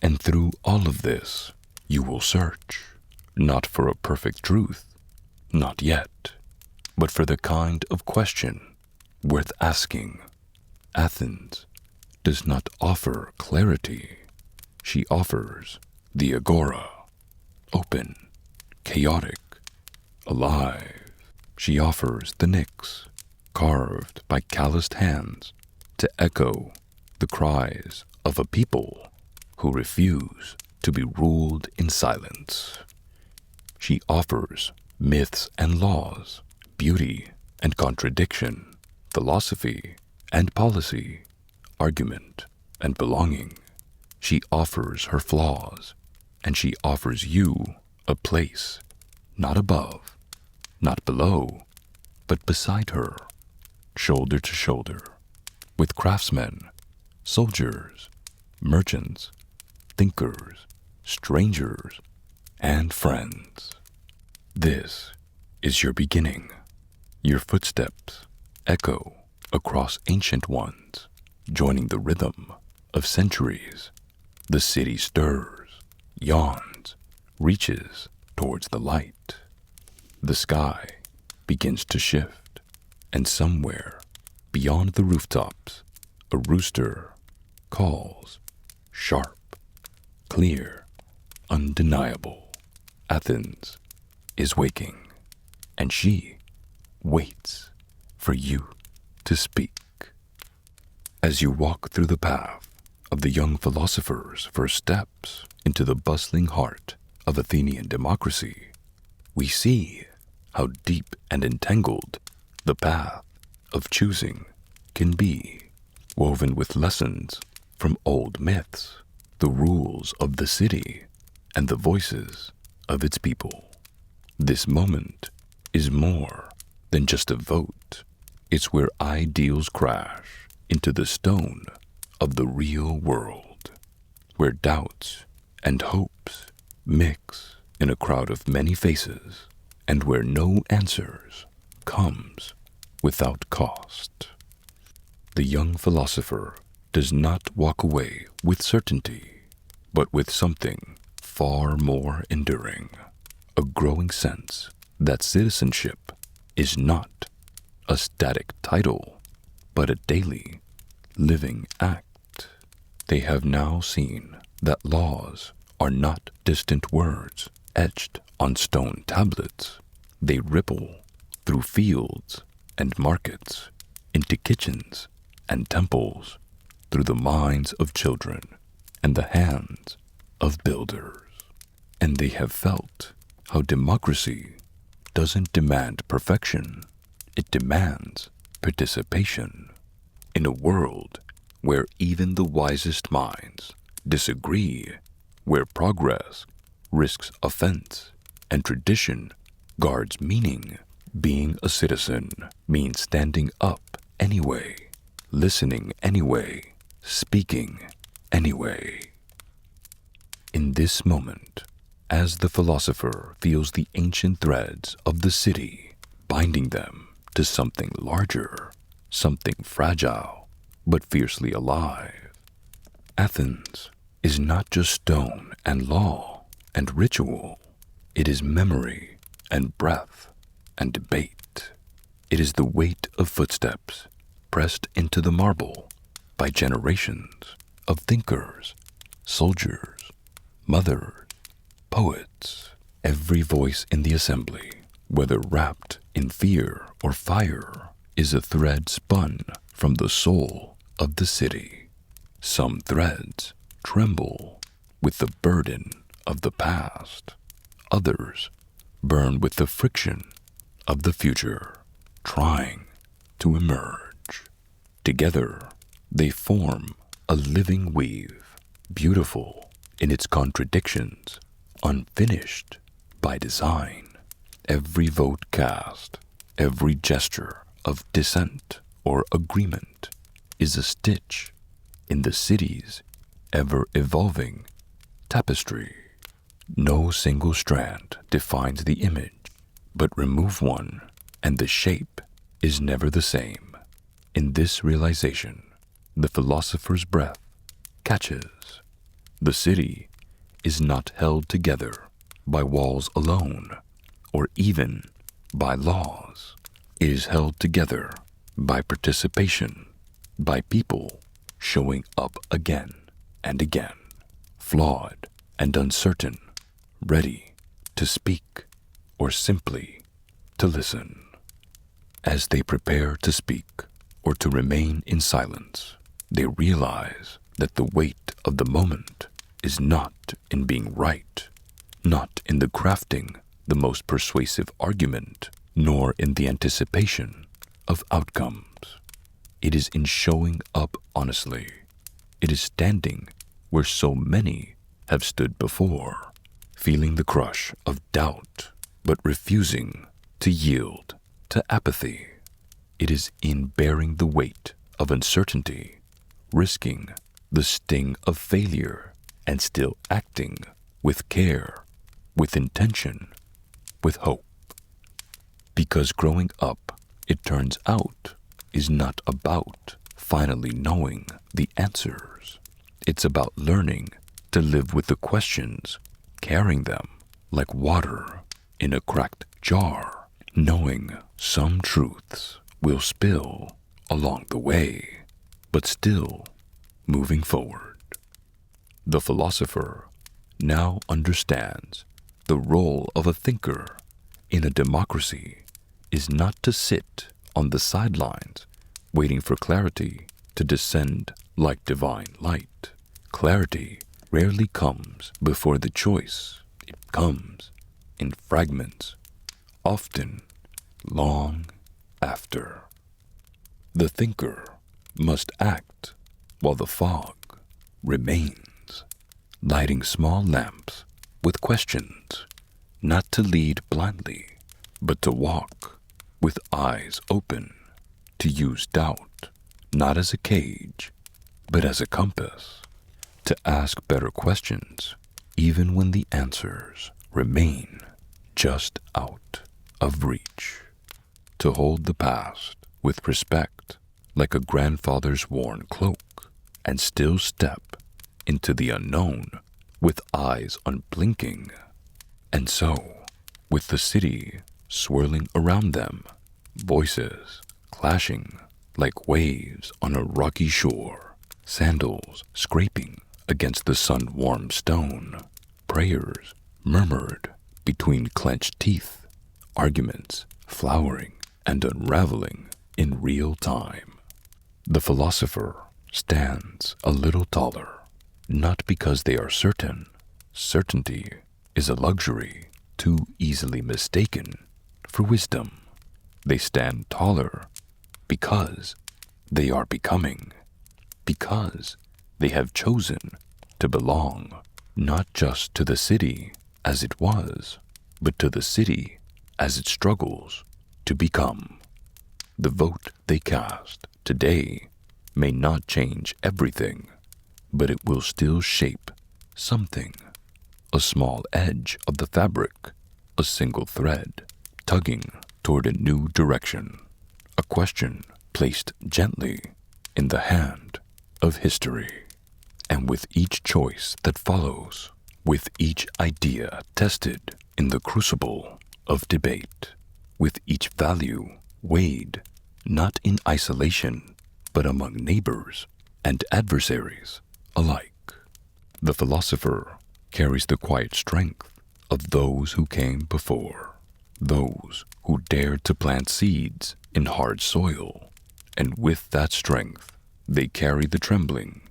A: And through all of this, you will search, not for a perfect truth, not yet, but for the kind of question worth asking. Athens does not offer clarity. She offers the agora, open, chaotic, alive. She offers the Nyx, carved by calloused hands to echo the cries of a people who refuse to be ruled in silence. She offers myths and laws, beauty and contradiction, philosophy and policy, argument and belonging. She offers her flaws, and she offers you a place, not above, not below, but beside her, shoulder to shoulder, with craftsmen, soldiers, merchants, thinkers, strangers, and friends. This is your beginning. Your footsteps echo across ancient ones, joining the rhythm of centuries. The city stirs, yawns, reaches towards the light. The sky begins to shift, and somewhere beyond the rooftops, a rooster calls, sharp, clear, undeniable. Athens is waking, and she waits for you to speak. As you walk through the path of the young philosopher's first steps into the bustling heart of Athenian democracy, we see how deep and entangled the path of choosing can be, woven with lessons from old myths, the rules of the city, and the voices of its people. This moment is more than just a vote. It's where ideals crash into the stone of the real world, where doubts and hopes mix in a crowd of many faces, and where no answers comes without cost. The young philosopher does not walk away with certainty, but with something far more enduring, a growing sense that citizenship is not a static title, but a daily, living act. They have now seen that laws are not distant words etched on stone tablets. They ripple through fields and markets, into kitchens and temples, through the minds of children and the hands of builders. And they have felt how democracy doesn't demand perfection, it demands participation. In a world where even the wisest minds disagree, where progress risks offense and tradition guards meaning, being a citizen means standing up anyway, listening anyway, speaking anyway. In this moment, as the philosopher feels the ancient threads of the city binding them to something larger, something fragile but fiercely alive, Athens is not just stone and law and ritual. It is memory and breath and debate. It is the weight of footsteps pressed into the marble by generations of thinkers, soldiers, mothers, poets. Every voice in the assembly, whether wrapped in fear or fire, is a thread spun from the soul of the city. Some threads tremble with the burden of the past. Others burn with the friction of the future, trying to emerge. Together, they form a living weave, beautiful in its contradictions, unfinished by design. Every vote cast, every gesture of dissent or agreement is a stitch in the city's ever-evolving tapestry. No single strand defines the image, but remove one and the shape is never the same. In this realization, the philosopher's breath catches. The city is not held together by walls alone, or even by laws. It is held together by participation, by people showing up again and again, flawed and uncertain, ready to speak or simply to listen. As they prepare to speak or to remain in silence, they realize that the weight of the moment is not in being right, not in the crafting the most persuasive argument, nor in the anticipation of outcomes. It is in showing up honestly. It is standing where so many have stood before, feeling the crush of doubt, but refusing to yield to apathy. It is in bearing the weight of uncertainty, risking the sting of failure, and still acting with care, with intention, with hope. Because growing up, it turns out, is not about finally knowing the answers. It's about learning to live with the questions, carrying them like water in a cracked jar, knowing some truths will spill along the way, but still moving forward. The philosopher now understands the role of a thinker in a democracy is not to sit on the sidelines waiting for clarity to descend like divine light. Clarity rarely comes before the choice. It comes in fragments, often long after. The thinker must act while the fog remains, lighting small lamps with questions, not to lead blindly, but to walk with eyes open, to use doubt not as a cage, but as a compass, to ask better questions even when the answers remain just out of reach, to hold the past with respect like a grandfather's worn cloak, and still step into the unknown with eyes unblinking. And so, with the city swirling around them, voices clashing like waves on a rocky shore, sandals scraping against the sun-warmed stone, prayers murmured between clenched teeth, arguments flowering and unraveling in real time. The philosopher stands a little taller, not because they are certain. Certainty is a luxury too easily mistaken for wisdom. They stand taller because they are becoming, because they have chosen to belong not just to the city as it was, but to the city as it struggles to become. The vote they cast today may not change everything, but it will still shape something. A small edge of the fabric, a single thread, tugging toward a new direction. A question placed gently in the hand of history. And with each choice that follows, with each idea tested in the crucible of debate, with each value weighed not in isolation, but among neighbors and adversaries alike, the philosopher carries the quiet strength of those who came before, those who dared to plant seeds in hard soil, and with that strength they carry the trembling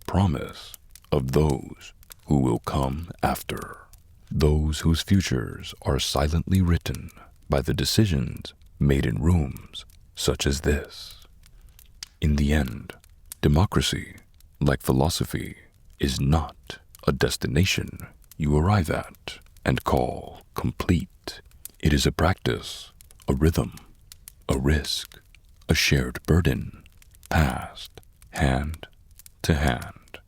A: promise of those who will come after, those whose futures are silently written by the decisions made in rooms such as this. In the end, democracy, like philosophy, is not a destination you arrive at and call complete. It is a practice, a rhythm, a risk, a shared burden, passed hand to hand.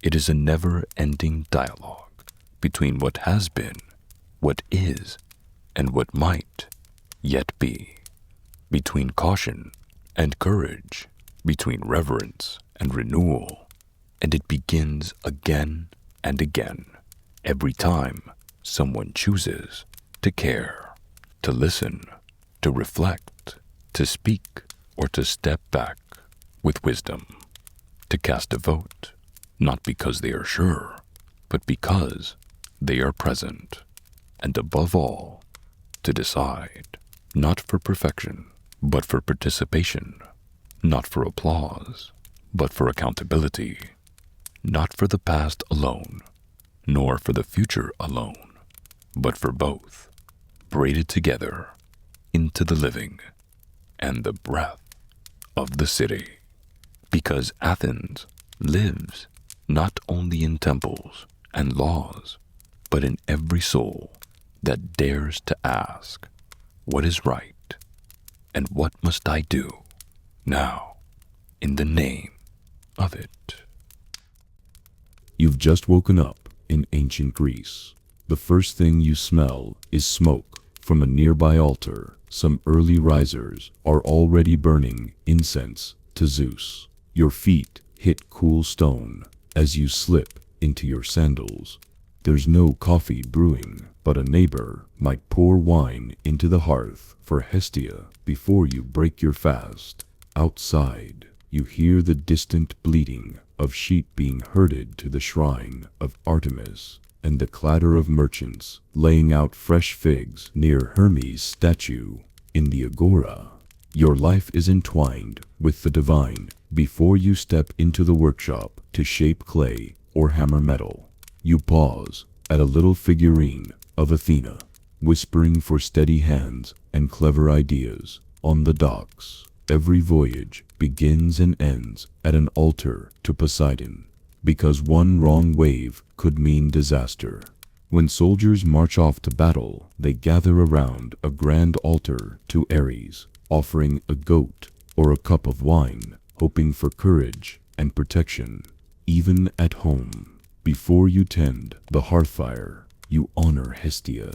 A: It is a never-ending dialogue between what has been, what is, and what might yet be, between caution and courage, between reverence and renewal, and it begins again and again, every time someone chooses to care, to listen, to reflect, to speak, or to step back with wisdom, to cast a vote, not because they are sure, but because they are present, and above all, to decide, not for perfection, but for participation, not for applause, but for accountability, not for the past alone, nor for the future alone, but for both, braided together into the living and the breath of the city. Because Athens lives not only in temples and laws, but in every soul that dares to ask, what is right, and what must I do now in the name of it?
B: You've just woken up in ancient Greece. The first thing you smell is smoke from a nearby altar. Some early risers are already burning incense to Zeus. Your feet hit cool stone as you slip into your sandals. There's no coffee brewing, but a neighbor might pour wine into the hearth for Hestia before you break your fast. Outside, you hear the distant bleating of sheep being herded to the shrine of Artemis, and the clatter of merchants laying out fresh figs near Hermes' statue in the agora. Your life is entwined with the divine before you step into the workshop to shape clay or hammer metal. You pause at a little figurine of Athena, whispering for steady hands and clever ideas. On the docks, every voyage begins and ends at an altar to Poseidon, because one wrong wave could mean disaster. When soldiers march off to battle, they gather around a grand altar to Ares, offering a goat or a cup of wine, hoping for courage and protection. Even at home, before you tend the hearthfire, you honor Hestia,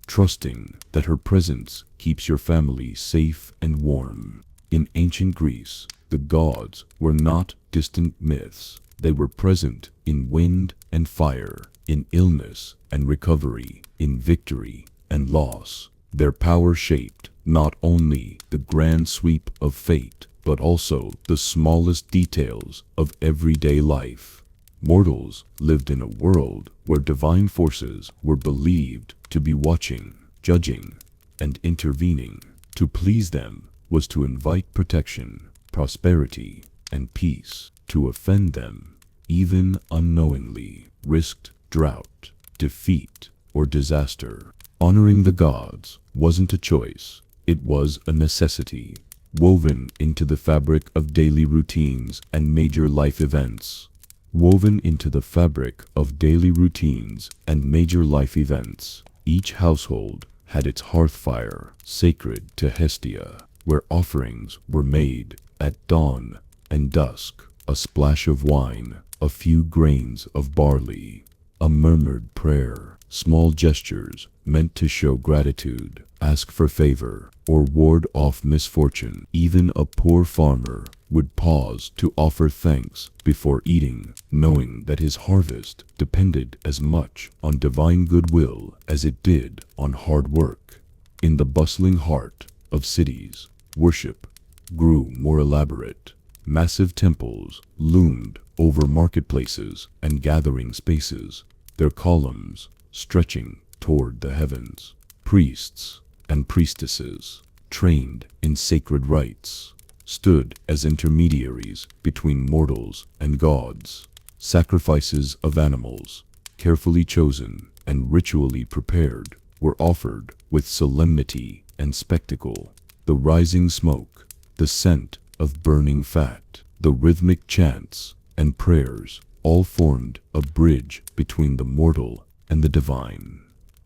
B: trusting that her presence keeps your family safe and warm. In ancient Greece, The gods were not distant myths. They were present in wind and fire, in illness and recovery, in victory and loss. Their power shaped not only the grand sweep of fate, but also the smallest details of everyday life. Mortals lived in a world where divine forces were believed to be watching, judging, and intervening. To please them was to invite protection, prosperity, and peace. To offend them, even unknowingly, risked drought, defeat, or disaster. Honoring the gods wasn't a choice, it was a necessity, woven into the fabric of daily routines and major life events. Woven into the fabric of daily routines and major life events, each household had its hearth fire sacred to Hestia, where offerings were made at dawn and dusk. A splash of wine, a few grains of barley, a murmured prayer, small gestures meant to show gratitude, ask for favor, or ward off misfortune. Even a poor farmer would pause to offer thanks before eating, knowing that his harvest depended as much on divine goodwill as it did on hard work. In the bustling heart of cities, worship grew more elaborate. Massive temples loomed over marketplaces and gathering spaces, their columns stretching toward the heavens. Priests and priestesses, trained in sacred rites, stood as intermediaries between mortals and gods. Sacrifices of animals, carefully chosen and ritually prepared, were offered with solemnity and spectacle. The rising smoke, the scent of burning fat, the rhythmic chants and prayers all formed a bridge between the mortal and the divine.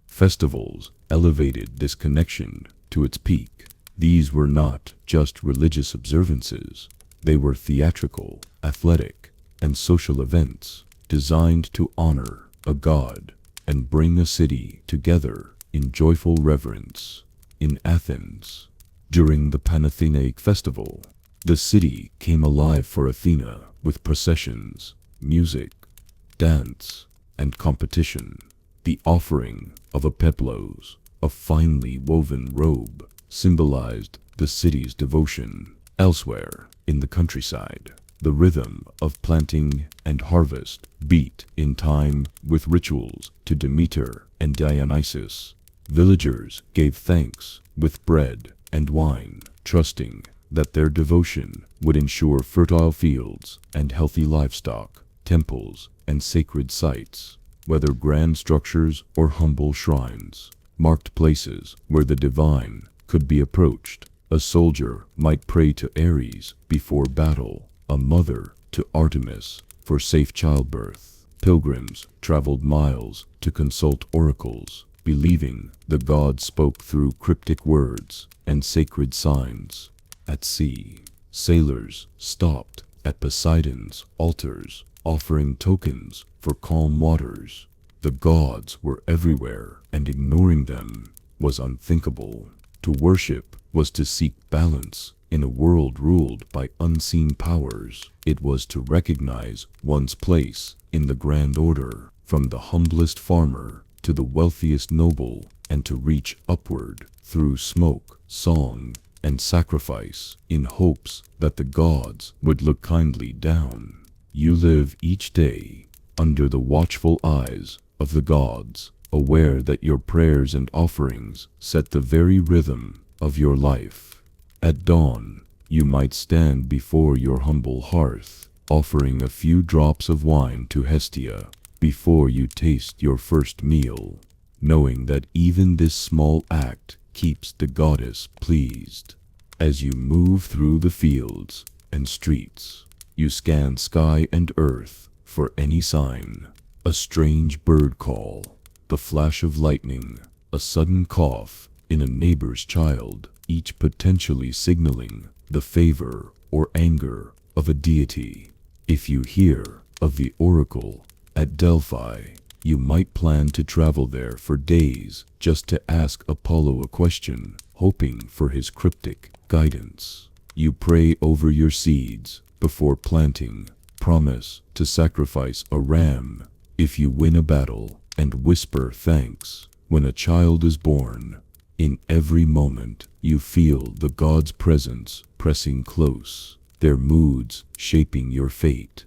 B: Festivals elevated this connection to its peak. These were not just religious observances. They were theatrical, athletic, and social events designed to honor a god and bring a city together in joyful reverence. In Athens, during the Panathenaic festival, the city came alive for Athena with processions, music, dance, and competition. The offering of a peplos, a finely woven robe, symbolized the city's devotion. Elsewhere, in the countryside, the rhythm of planting and harvest beat in time with rituals to Demeter and Dionysus. Villagers gave thanks with bread and wine, trusting that their devotion would ensure fertile fields and healthy livestock. Temples and sacred sites, whether grand structures or humble shrines, marked places where the divine could be approached. A soldier might pray to Ares before battle, a mother to Artemis for safe childbirth. Pilgrims traveled miles to consult oracles, believing the gods spoke through cryptic words and sacred signs. At sea, sailors stopped at Poseidon's altars, offering tokens for calm waters. The gods were everywhere, and ignoring them was unthinkable. To worship was to seek balance in a world ruled by unseen powers. It was to recognize one's place in the grand order, from the humblest farmer to the wealthiest noble, and to reach upward through smoke, song, and sacrifice in hopes that the gods would look kindly down. You live each day under the watchful eyes of the gods, aware that your prayers and offerings set the very rhythm of your life. At dawn, you might stand before your humble hearth, offering a few drops of wine to Hestia before you taste your first meal, knowing that even this small act keeps the goddess pleased. As you move through the fields and streets, you scan sky and earth for any sign. A strange bird call, the flash of lightning, a sudden cough in a neighbor's child, each potentially signaling the favor or anger of a deity. If you hear of the oracle at Delphi, you might plan to travel there for days just to ask Apollo a question, hoping for his cryptic guidance. You pray over your seeds before planting, promise to sacrifice a ram if you win a battle, and whisper thanks when a child is born. In every moment, you feel the God's presence pressing close, their moods shaping your fate.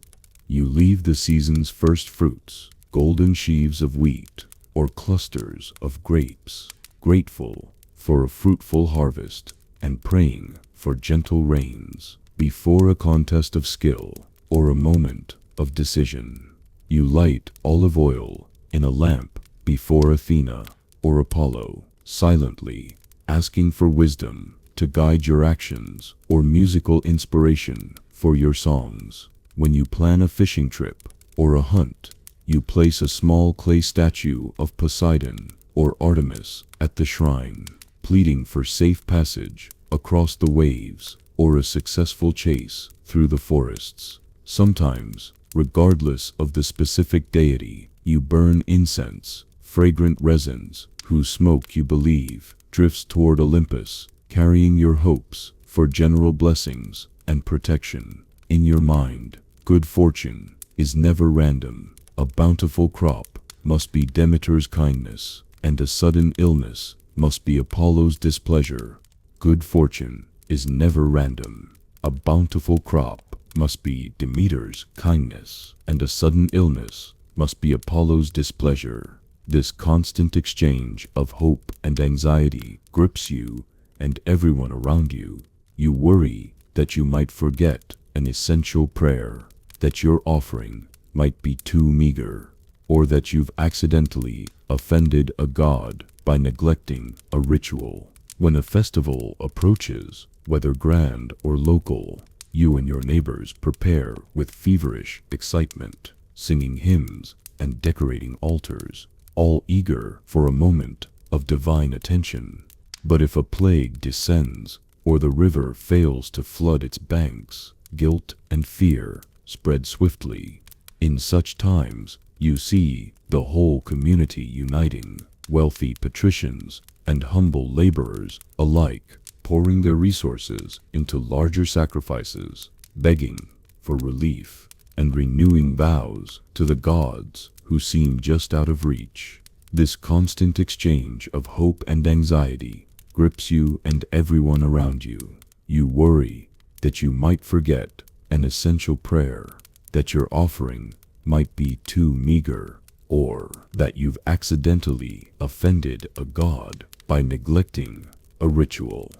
B: You leave the season's first fruits, golden sheaves of wheat, or clusters of grapes, grateful for a fruitful harvest and praying for gentle rains. Before a contest of skill or a moment of decision, you light olive oil in a lamp before Athena or Apollo, silently asking for wisdom to guide your actions or musical inspiration for your songs. When you plan a fishing trip or a hunt, you place a small clay statue of Poseidon or Artemis at the shrine, pleading for safe passage across the waves or a successful chase through the forests. Sometimes, regardless of the specific deity, you burn incense, fragrant resins, whose smoke you believe drifts toward Olympus, carrying your hopes for general blessings and protection. In your mind, good fortune is never random. A bountiful crop must be Demeter's kindness, and a sudden illness must be Apollo's displeasure. Good fortune is never random. A bountiful crop must be Demeter's kindness, and a sudden illness must be Apollo's displeasure. This constant exchange of hope and anxiety grips you and everyone around you. You worry that you might forget an essential prayer, that your offering might be too meager, or that you've accidentally offended a god by neglecting a ritual. When a festival approaches, whether grand or local, you and your neighbors prepare with feverish excitement, singing hymns and decorating altars, all eager for a moment of divine attention. But if a plague descends, or the river fails to flood its banks, guilt and fear spread swiftly. In such times, you see the whole community uniting, wealthy patricians and humble laborers alike pouring their resources into larger sacrifices, begging for relief and renewing vows to the gods who seem just out of reach. This constant exchange of hope and anxiety grips you and everyone around you. You worry that you might forget an essential prayer, that your offering might be too meager, or that you've accidentally offended a god by neglecting a ritual.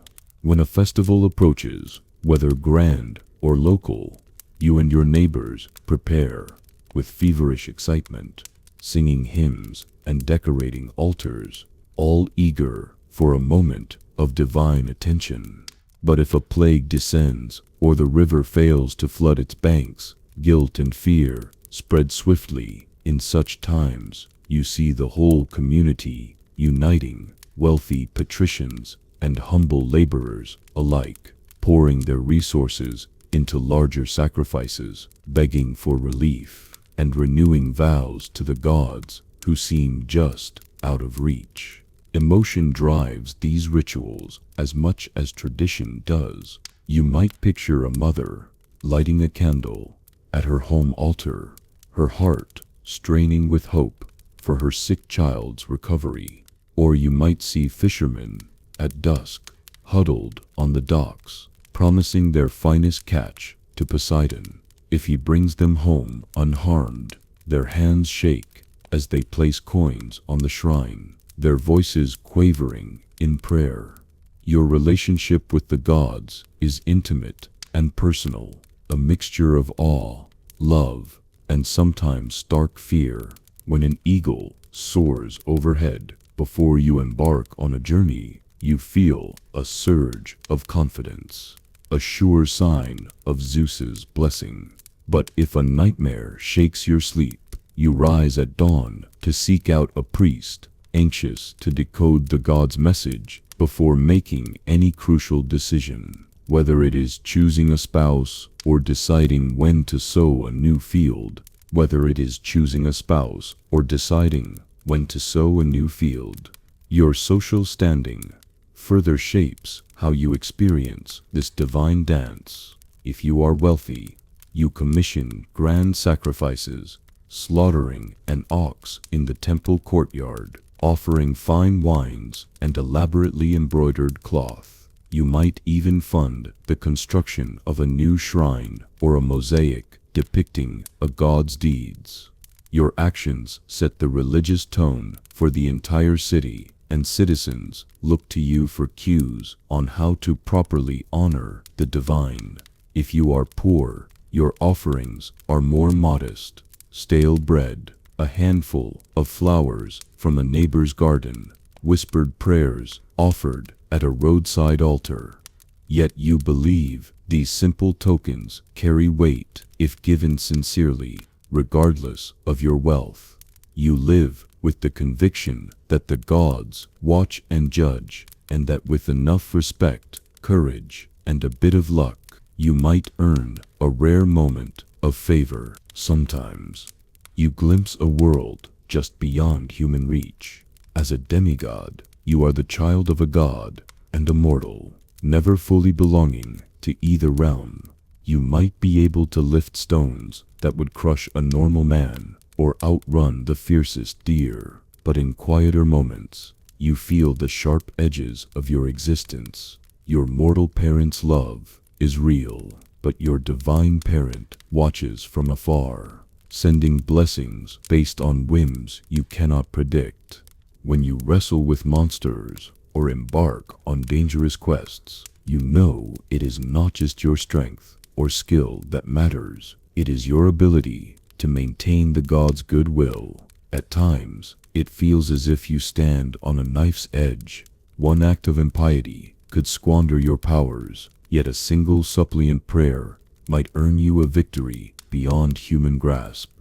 B: When a festival approaches, whether grand or local, you and your neighbors prepare with feverish excitement, singing hymns and decorating altars, all eager for a moment of divine attention. But if a plague descends, or the river fails to flood its banks, guilt and fear spread swiftly. In such times, you see the whole community uniting, wealthy patricians and humble laborers alike, pouring their resources into larger sacrifices, begging for relief, and renewing vows to the gods who seem just out of reach. Emotion drives these rituals as much as tradition does. You might picture a mother lighting a candle at her home altar, her heart straining with hope for her sick child's recovery. Or you might see fishermen at dusk, huddled on the docks, promising their finest catch to Poseidon if he brings them home unharmed. Their hands shake as they place coins on the shrine, their voices quavering in prayer. Your relationship with the gods is intimate and personal, a mixture of awe, love, and sometimes stark fear. When an eagle soars overhead before you embark on a journey, you feel a surge of confidence, a sure sign of Zeus's blessing. But if a nightmare shakes your sleep, you rise at dawn to seek out a priest, anxious to decode the god's message before making any crucial decision, whether it is choosing a spouse or deciding when to sow a new field. Whether it is choosing a spouse or deciding when to sow a new field. Your social standing, further shapes how you experience this divine dance. If you are wealthy, you commission grand sacrifices, slaughtering an ox in the temple courtyard, offering fine wines and elaborately embroidered cloth. You might even fund the construction of a new shrine or a mosaic depicting a god's deeds. Your actions set the religious tone for the entire city, and citizens look to you for cues on how to properly honor the divine. If you are poor, your offerings are more modest: stale bread, a handful of flowers from a neighbor's garden, whispered prayers offered at a roadside altar. Yet you believe these simple tokens carry weight if given sincerely, regardless of your wealth. You live with the conviction that the gods watch and judge, and that with enough respect, courage, and a bit of luck, you might earn a rare moment of favor. Sometimes you glimpse a world just beyond human reach. As a demigod, you are the child of a god and a mortal, never fully belonging to either realm. You might be able to lift stones that would crush a normal man or outrun the fiercest deer, but in quieter moments, you feel the sharp edges of your existence. Your mortal parent's love is real, but your divine parent watches from afar, sending blessings based on whims you cannot predict. When you wrestle with monsters or embark on dangerous quests, you know it is not just your strength or skill that matters. It is your ability to maintain the god's goodwill. At times, it feels as if you stand on a knife's edge. One act of impiety could squander your powers, yet a single suppliant prayer might earn you a victory beyond human grasp.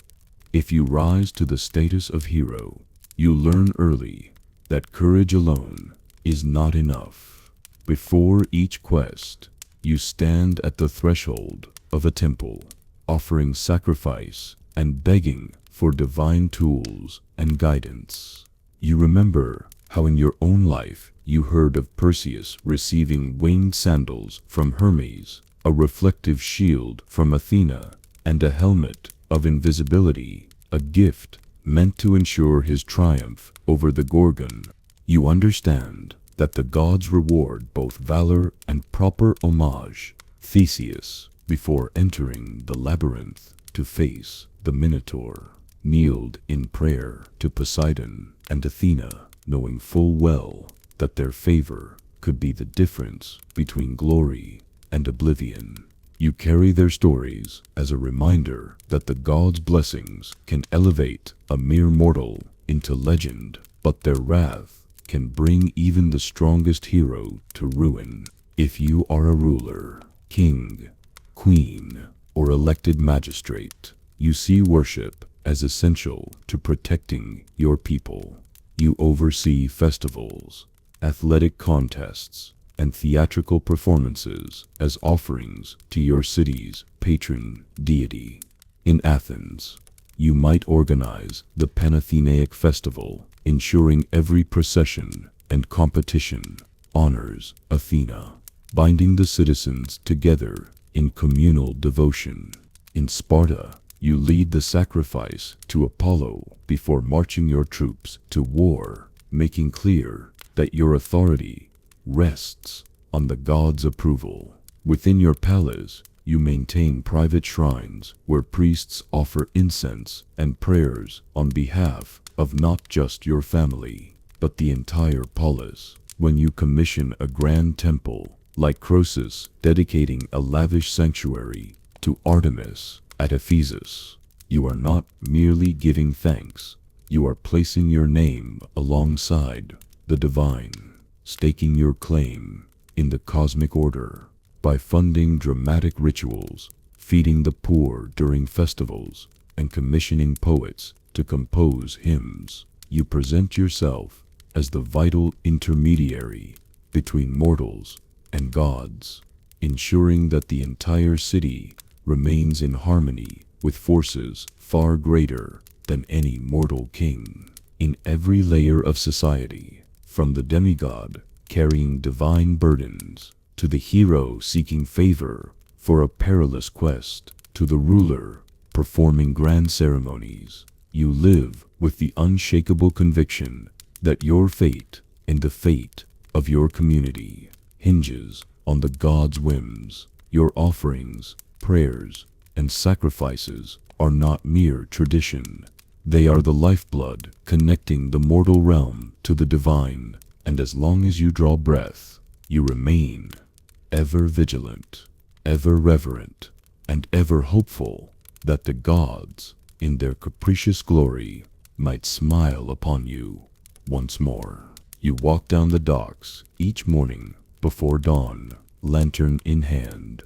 B: If you rise to the status of hero, you learn early that courage alone is not enough. Before each quest, you stand at the threshold of a temple, offering sacrifice and begging for divine tools and guidance. You remember how in your own life you heard of Perseus receiving winged sandals from Hermes, a reflective shield from Athena, and a helmet of invisibility, a gift meant to ensure his triumph over the Gorgon. You understand that the gods reward both valor and proper homage. Theseus, before entering the labyrinth to face the Minotaur, kneeled in prayer to Poseidon and Athena, knowing full well that their favor could be the difference between glory and oblivion. You carry their stories as a reminder that the gods' blessings can elevate a mere mortal into legend, but their wrath can bring even the strongest hero to ruin. If you are a ruler, king, queen, or elected magistrate, you see worship as essential to protecting your people. You oversee festivals, athletic contests, and theatrical performances as offerings to your city's patron deity. In Athens, you might organize the Panathenaic Festival, ensuring every procession and competition honors Athena, binding the citizens together in communal devotion. In Sparta, you lead the sacrifice to Apollo before marching your troops to war, making clear that your authority rests on the god's approval. Within your palace, you maintain private shrines where priests offer incense and prayers on behalf of not just your family, but the entire polis. When you commission a grand temple, like Croesus dedicating a lavish sanctuary to Artemis at Ephesus, you are not merely giving thanks, you are placing your name alongside the divine, staking your claim in the cosmic order. By funding dramatic rituals, feeding the poor during festivals, and commissioning poets to compose hymns, you present yourself as the vital intermediary between mortals and gods, ensuring that the entire city remains in harmony with forces far greater than any mortal king. In every layer of society, from the demigod carrying divine burdens, to the hero seeking favor for a perilous quest, to the ruler performing grand ceremonies. You live with the unshakable conviction that your fate and the fate of your community hinges on the God's whims. Your offerings, prayers, and sacrifices are not mere tradition. They are the lifeblood connecting the mortal realm to the divine, and as long as you draw breath, you remain ever vigilant, ever reverent, and ever hopeful that the gods, in their capricious glory, might smile upon you once more. You walk down the docks each morning before dawn, lantern in hand,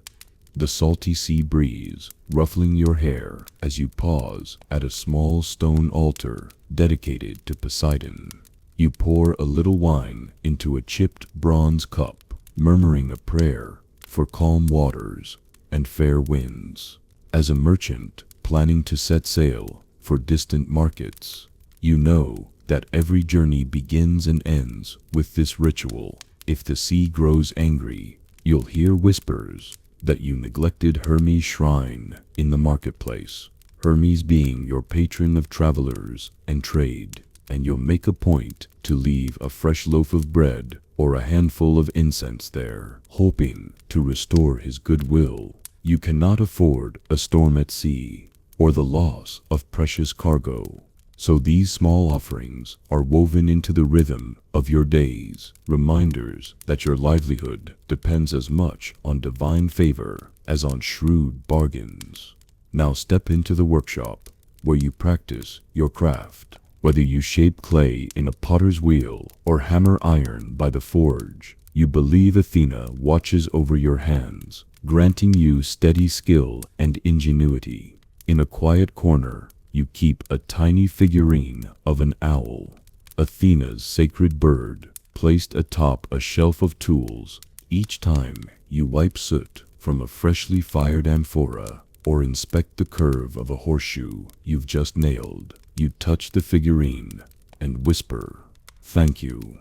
B: the salty sea breeze ruffling your hair as you pause at a small stone altar dedicated to Poseidon. You pour a little wine into a chipped bronze cup, murmuring a prayer for calm waters and fair winds. As a merchant planning to set sail for distant markets, you know that every journey begins and ends with this ritual. If the sea grows angry, you'll hear whispers that you neglected Hermes' shrine in the marketplace, Hermes being your patron of travelers and trade, and you'll make a point to leave a fresh loaf of bread or a handful of incense there, hoping to restore his goodwill. You cannot afford a storm at sea or the loss of precious cargo, so these small offerings are woven into the rhythm of your days, reminders that your livelihood depends as much on divine favor as on shrewd bargains. Now step into the workshop where you practice your craft. Whether you shape clay in a potter's wheel or hammer iron by the forge, you believe Athena watches over your hands, granting you steady skill and ingenuity. In a quiet corner, you keep a tiny figurine of an owl, Athena's sacred bird, placed atop a shelf of tools. Each time you wipe soot from a freshly fired amphora or inspect the curve of a horseshoe you've just nailed, you touch the figurine and whisper, "Thank you,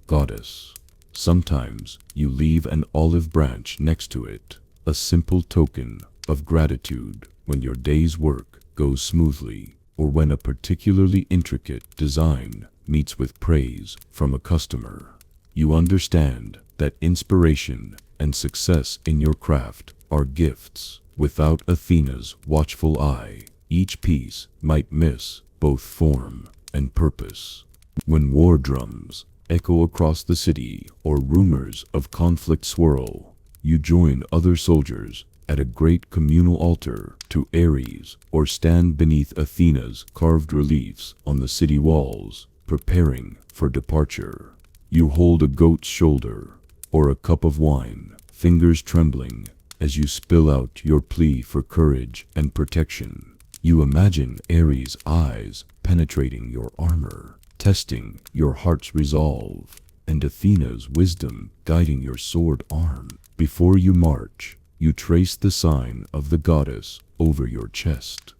B: goddess." Sometimes you leave an olive branch next to it, a simple token of gratitude when your day's work goes smoothly, or when a particularly intricate design meets with praise from a customer. You understand that inspiration and success in your craft are gifts. Without Athena's watchful eye, each piece might miss both form and purpose. When war drums echo across the city or rumors of conflict swirl, you join other soldiers at a great communal altar to Ares or stand beneath Athena's carved reliefs on the city walls, preparing for departure. You hold a goat's shoulder or a cup of wine, fingers trembling as you spill out your plea for courage and protection. You imagine Ares' eyes penetrating your armor, testing your heart's resolve, and Athena's wisdom guiding your sword arm. Before you march, you trace the sign of the goddess over your chest,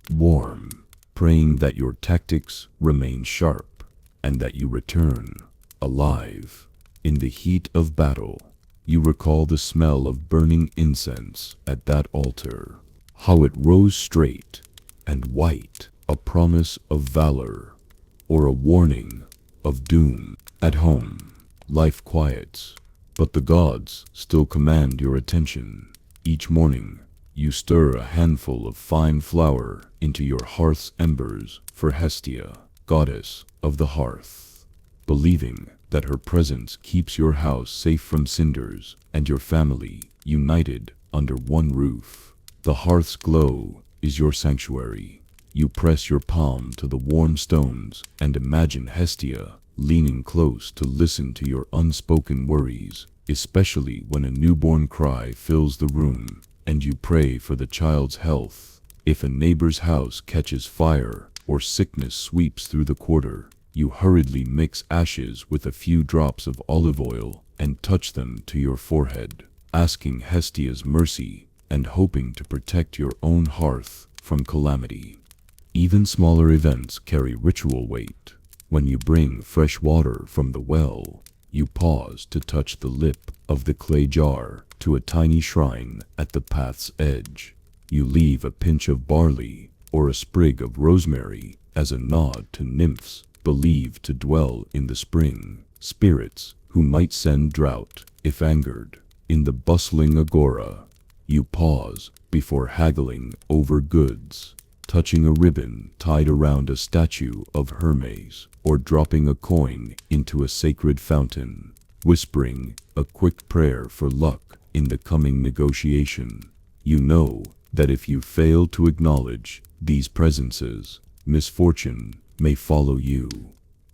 B: warm, praying that your tactics remain sharp and that you return alive. In the heat of battle, you recall the smell of burning incense at that altar, how it rose straight and white, a promise of valor or a warning of doom. At home, life quiets, but the gods still command your attention. Each morning, you stir a handful of fine flour into your hearth's embers for Hestia, goddess of the hearth, believing that her presence keeps your house safe from cinders and your family united under one roof. The hearth's glow is your sanctuary. You press your palm to the warm stones and imagine Hestia leaning close to listen to your unspoken worries, especially when a newborn cry fills the room and you pray for the child's health. If a neighbor's house catches fire or sickness sweeps through the quarter, you hurriedly mix ashes with a few drops of olive oil and touch them to your forehead, asking Hestia's mercy and hoping to protect your own hearth from calamity. Even smaller events carry ritual weight. When you bring fresh water from the well, You pause to touch the lip of the clay jar to a tiny shrine at the path's edge. You leave a pinch of barley or a sprig of rosemary as a nod to nymphs believed to dwell in the spring, spirits who might send drought if angered. In the bustling agora, you pause before haggling over goods, touching a ribbon tied around a statue of Hermes, or dropping a coin into a sacred fountain, whispering a quick prayer for luck in the coming negotiation. You know that if you fail to acknowledge these presences, misfortune may follow you,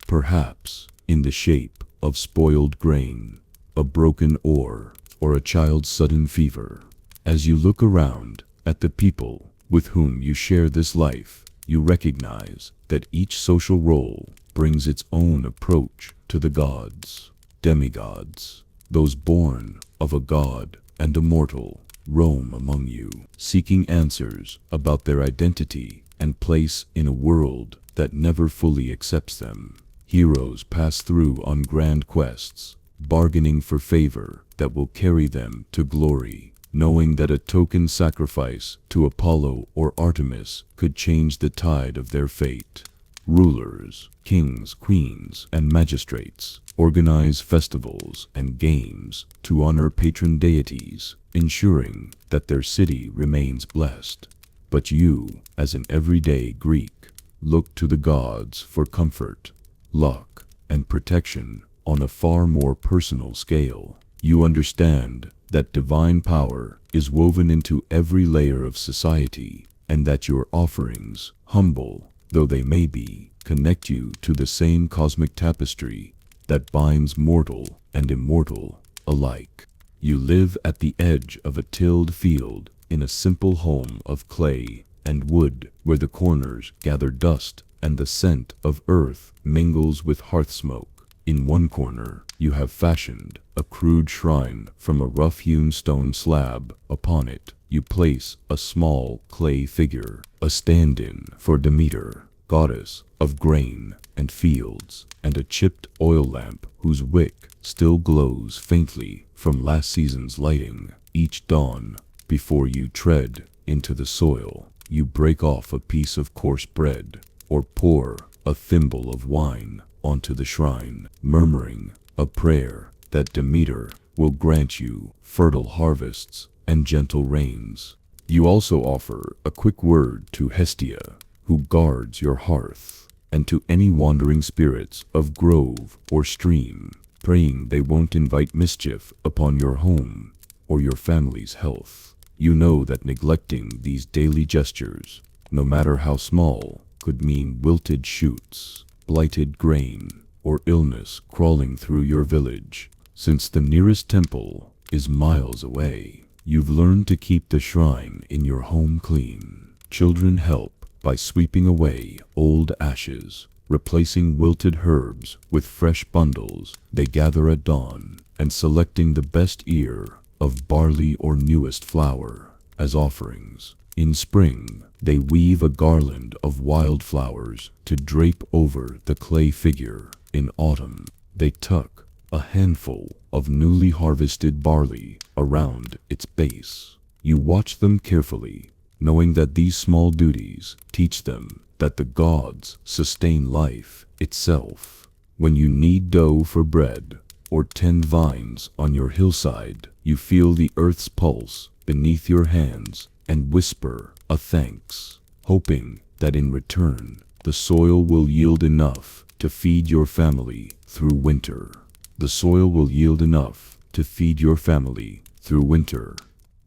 B: perhaps in the shape of spoiled grain, a broken oar, or a child's sudden fever. As you look around at the people with whom you share this life, you recognize that each social role brings its own approach to the gods. Demigods, those born of a god and a mortal, roam among you, seeking answers about their identity and place in a world that never fully accepts them. Heroes pass through on grand quests, bargaining for favor that will carry them to glory, knowing that a token sacrifice to Apollo or Artemis could change the tide of their fate. Rulers, kings, queens, and magistrates organize festivals and games to honor patron deities, ensuring that their city remains blessed. But you, as an everyday Greek, look to the gods for comfort, luck, and protection on a far more personal scale. You understand that divine power is woven into every layer of society, and that your offerings, humble though they may be, connect you to the same cosmic tapestry that binds mortal and immortal alike. You live at the edge of a tilled field in a simple home of clay and wood, where the corners gather dust and the scent of earth mingles with hearth smoke. In one corner, you have fashioned a crude shrine from a rough-hewn stone slab. Upon it, you place a small clay figure, a stand-in for Demeter, goddess of grain and fields, and a chipped oil lamp whose wick still glows faintly from last season's lighting. Each dawn, before you tread into the soil, you break off a piece of coarse bread or pour a thimble of wine onto the shrine, murmuring a prayer that Demeter will grant you fertile harvests and gentle rains. You also offer a quick word to Hestia, who guards your hearth, and to any wandering spirits of grove or stream, praying they won't invite mischief upon your home or your family's health. You know that neglecting these daily gestures, no matter how small, could mean wilted shoots, blighted grain, or illness crawling through your village. Since the nearest temple is miles away, you've learned to keep the shrine in your home clean. Children help by sweeping away old ashes, replacing wilted herbs with fresh bundles they gather at dawn, and selecting the best ear of barley or newest flour as offerings. In spring, they weave a garland of wildflowers to drape over the clay figure. In autumn, they tuck a handful of newly harvested barley around its base. You watch them carefully, knowing that these small duties teach them that the gods sustain life itself. When you knead dough for bread or tend vines on your hillside, you feel the earth's pulse beneath your hands and whisper a thanks, hoping that in return the soil will yield enough to feed your family through winter. The soil will yield enough to feed your family through winter.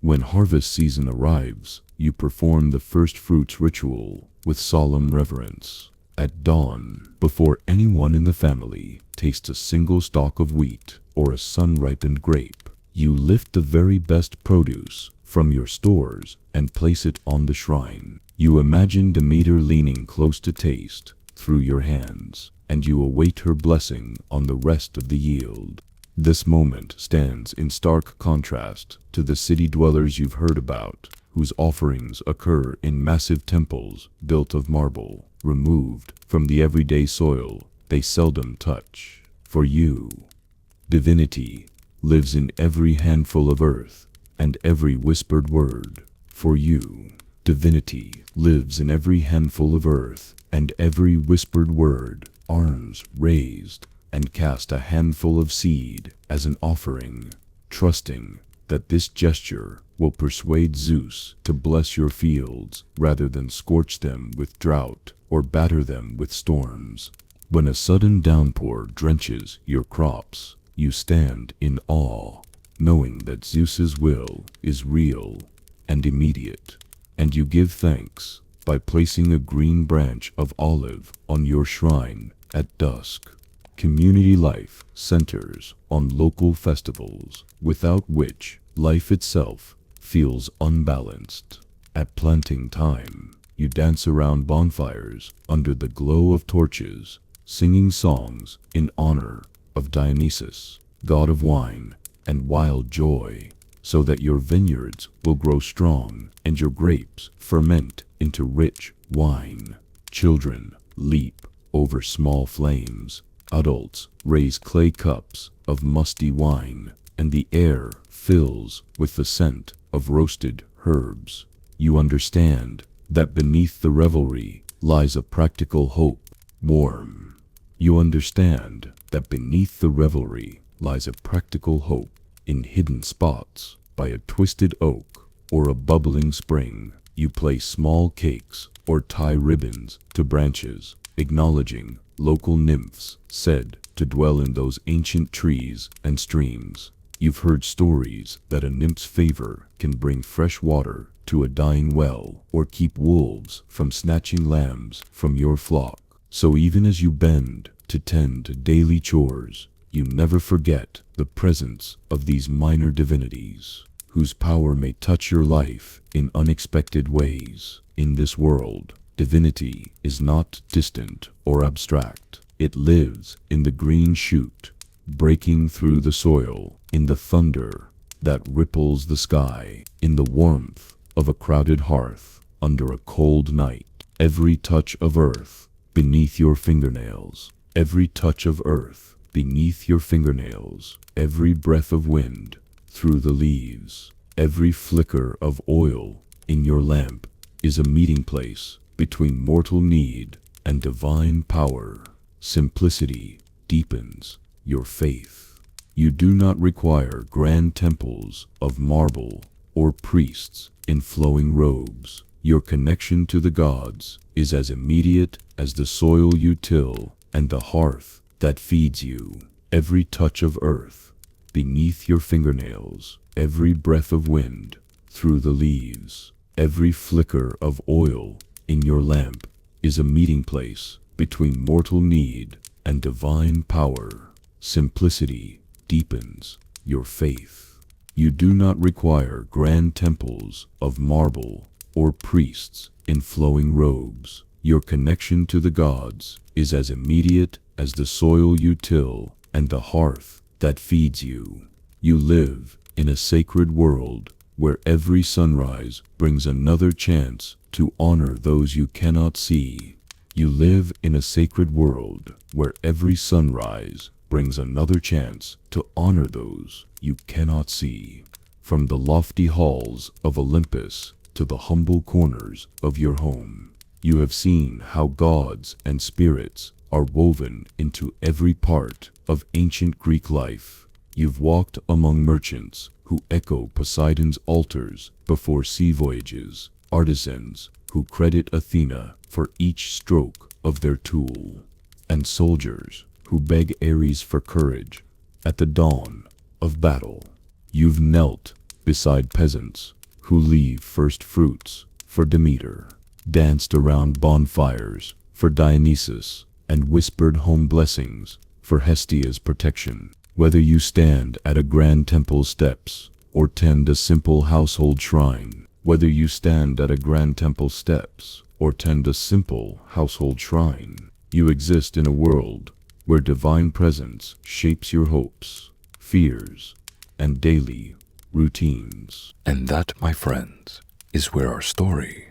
B: When harvest season arrives, you perform the first fruits ritual with solemn reverence. At dawn, before anyone in the family tastes a single stalk of wheat or a sun-ripened grape, you lift the very best produce from your stores and place it on the shrine. You imagine Demeter leaning close to taste through your hands, and you await her blessing on the rest of the yield. This moment stands in stark contrast to the city dwellers you've heard about, whose offerings occur in massive temples built of marble, removed from the everyday soil they seldom touch. For you, Divinity lives in every handful of earth and every whispered word. For you, divinity lives in every handful of earth and every whispered word. Arms raised and cast a handful of seed as an offering, trusting that this gesture will persuade Zeus to bless your fields rather than scorch them with drought or batter them with storms. When a sudden downpour drenches your crops, you stand in awe, knowing that Zeus's will is real and immediate, and you give thanks by placing a green branch of olive on your shrine at dusk. Community life centers on local festivals, without which life itself feels unbalanced. At planting time, you dance around bonfires under the glow of torches, singing songs in honor of Dionysus, god of wine and wild joy, so that your vineyards will grow strong and your grapes ferment into rich wine. Children leap over small flames. Adults raise clay cups of musty wine, and the air fills with the scent of roasted herbs. You understand that beneath the revelry lies a practical hope, warm. You understand that beneath the revelry lies a practical hope in hidden spots by a twisted oak or a bubbling spring. You place small cakes or tie ribbons to branches, acknowledging local nymphs said to dwell in those ancient trees and streams. You've heard stories that a nymph's favor can bring fresh water to a dying well or keep wolves from snatching lambs from your flock. So even as you bend to tend to daily chores, you never forget the presence of these minor divinities, whose power may touch your life in unexpected ways. In this world, divinity is not distant or abstract. It lives in the green shoot, breaking through the soil, in the thunder that ripples the sky, in the warmth of a crowded hearth under a cold night. Every touch of earth beneath your fingernails, every touch of earth beneath your fingernails, every breath of wind through the leaves, every flicker of oil in your lamp is a meeting place between mortal need and divine power. Simplicity deepens your faith. You do not require grand temples of marble or priests in flowing robes. Your connection to the gods is as immediate as the soil you till and the hearth that feeds you. Every touch of earth beneath your fingernails, every breath of wind through the leaves, every flicker of oil in your lamp is a meeting place between mortal need and divine power. Simplicity deepens your faith. You do not require grand temples of marble or priests in flowing robes. Your connection to the gods is as immediate as the soil you till and the hearth that feeds you. You live in a sacred world where every sunrise brings another chance to honor those you cannot see. You live in a sacred world where every sunrise brings another chance to honor those you cannot see. From the lofty halls of Olympus to the humble corners of your home, you have seen how gods and spirits are woven into every part of ancient Greek life. You've walked among merchants who echo Poseidon's altars before sea voyages, artisans who credit Athena for each stroke of their tool, and soldiers who beg Ares for courage at the dawn of battle. You've knelt beside peasants who leave first fruits for Demeter, danced around bonfires for Dionysus, and whispered home blessings for Hestia's protection. Whether you stand at a grand temple steps or tend a simple household shrine, whether you stand at a grand temple steps or tend a simple household shrine, you exist in a world where divine presence shapes your hopes, fears, and daily routines.
A: And that, my friends, is where our story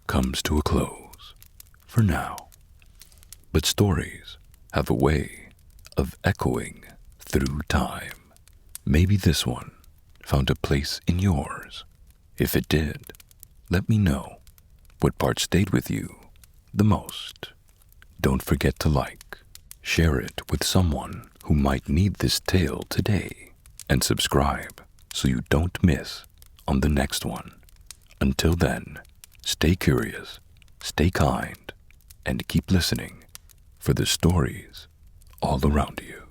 A: comes to a close for now. But stories have a way of echoing through time. Maybe this one found a place in yours. If it did, let me know what part stayed with you the most. Don't forget to like, share it with someone who might need this tale today, and subscribe so you don't miss on the next one. Until then, stay curious, stay kind, and keep listening for the stories all around you.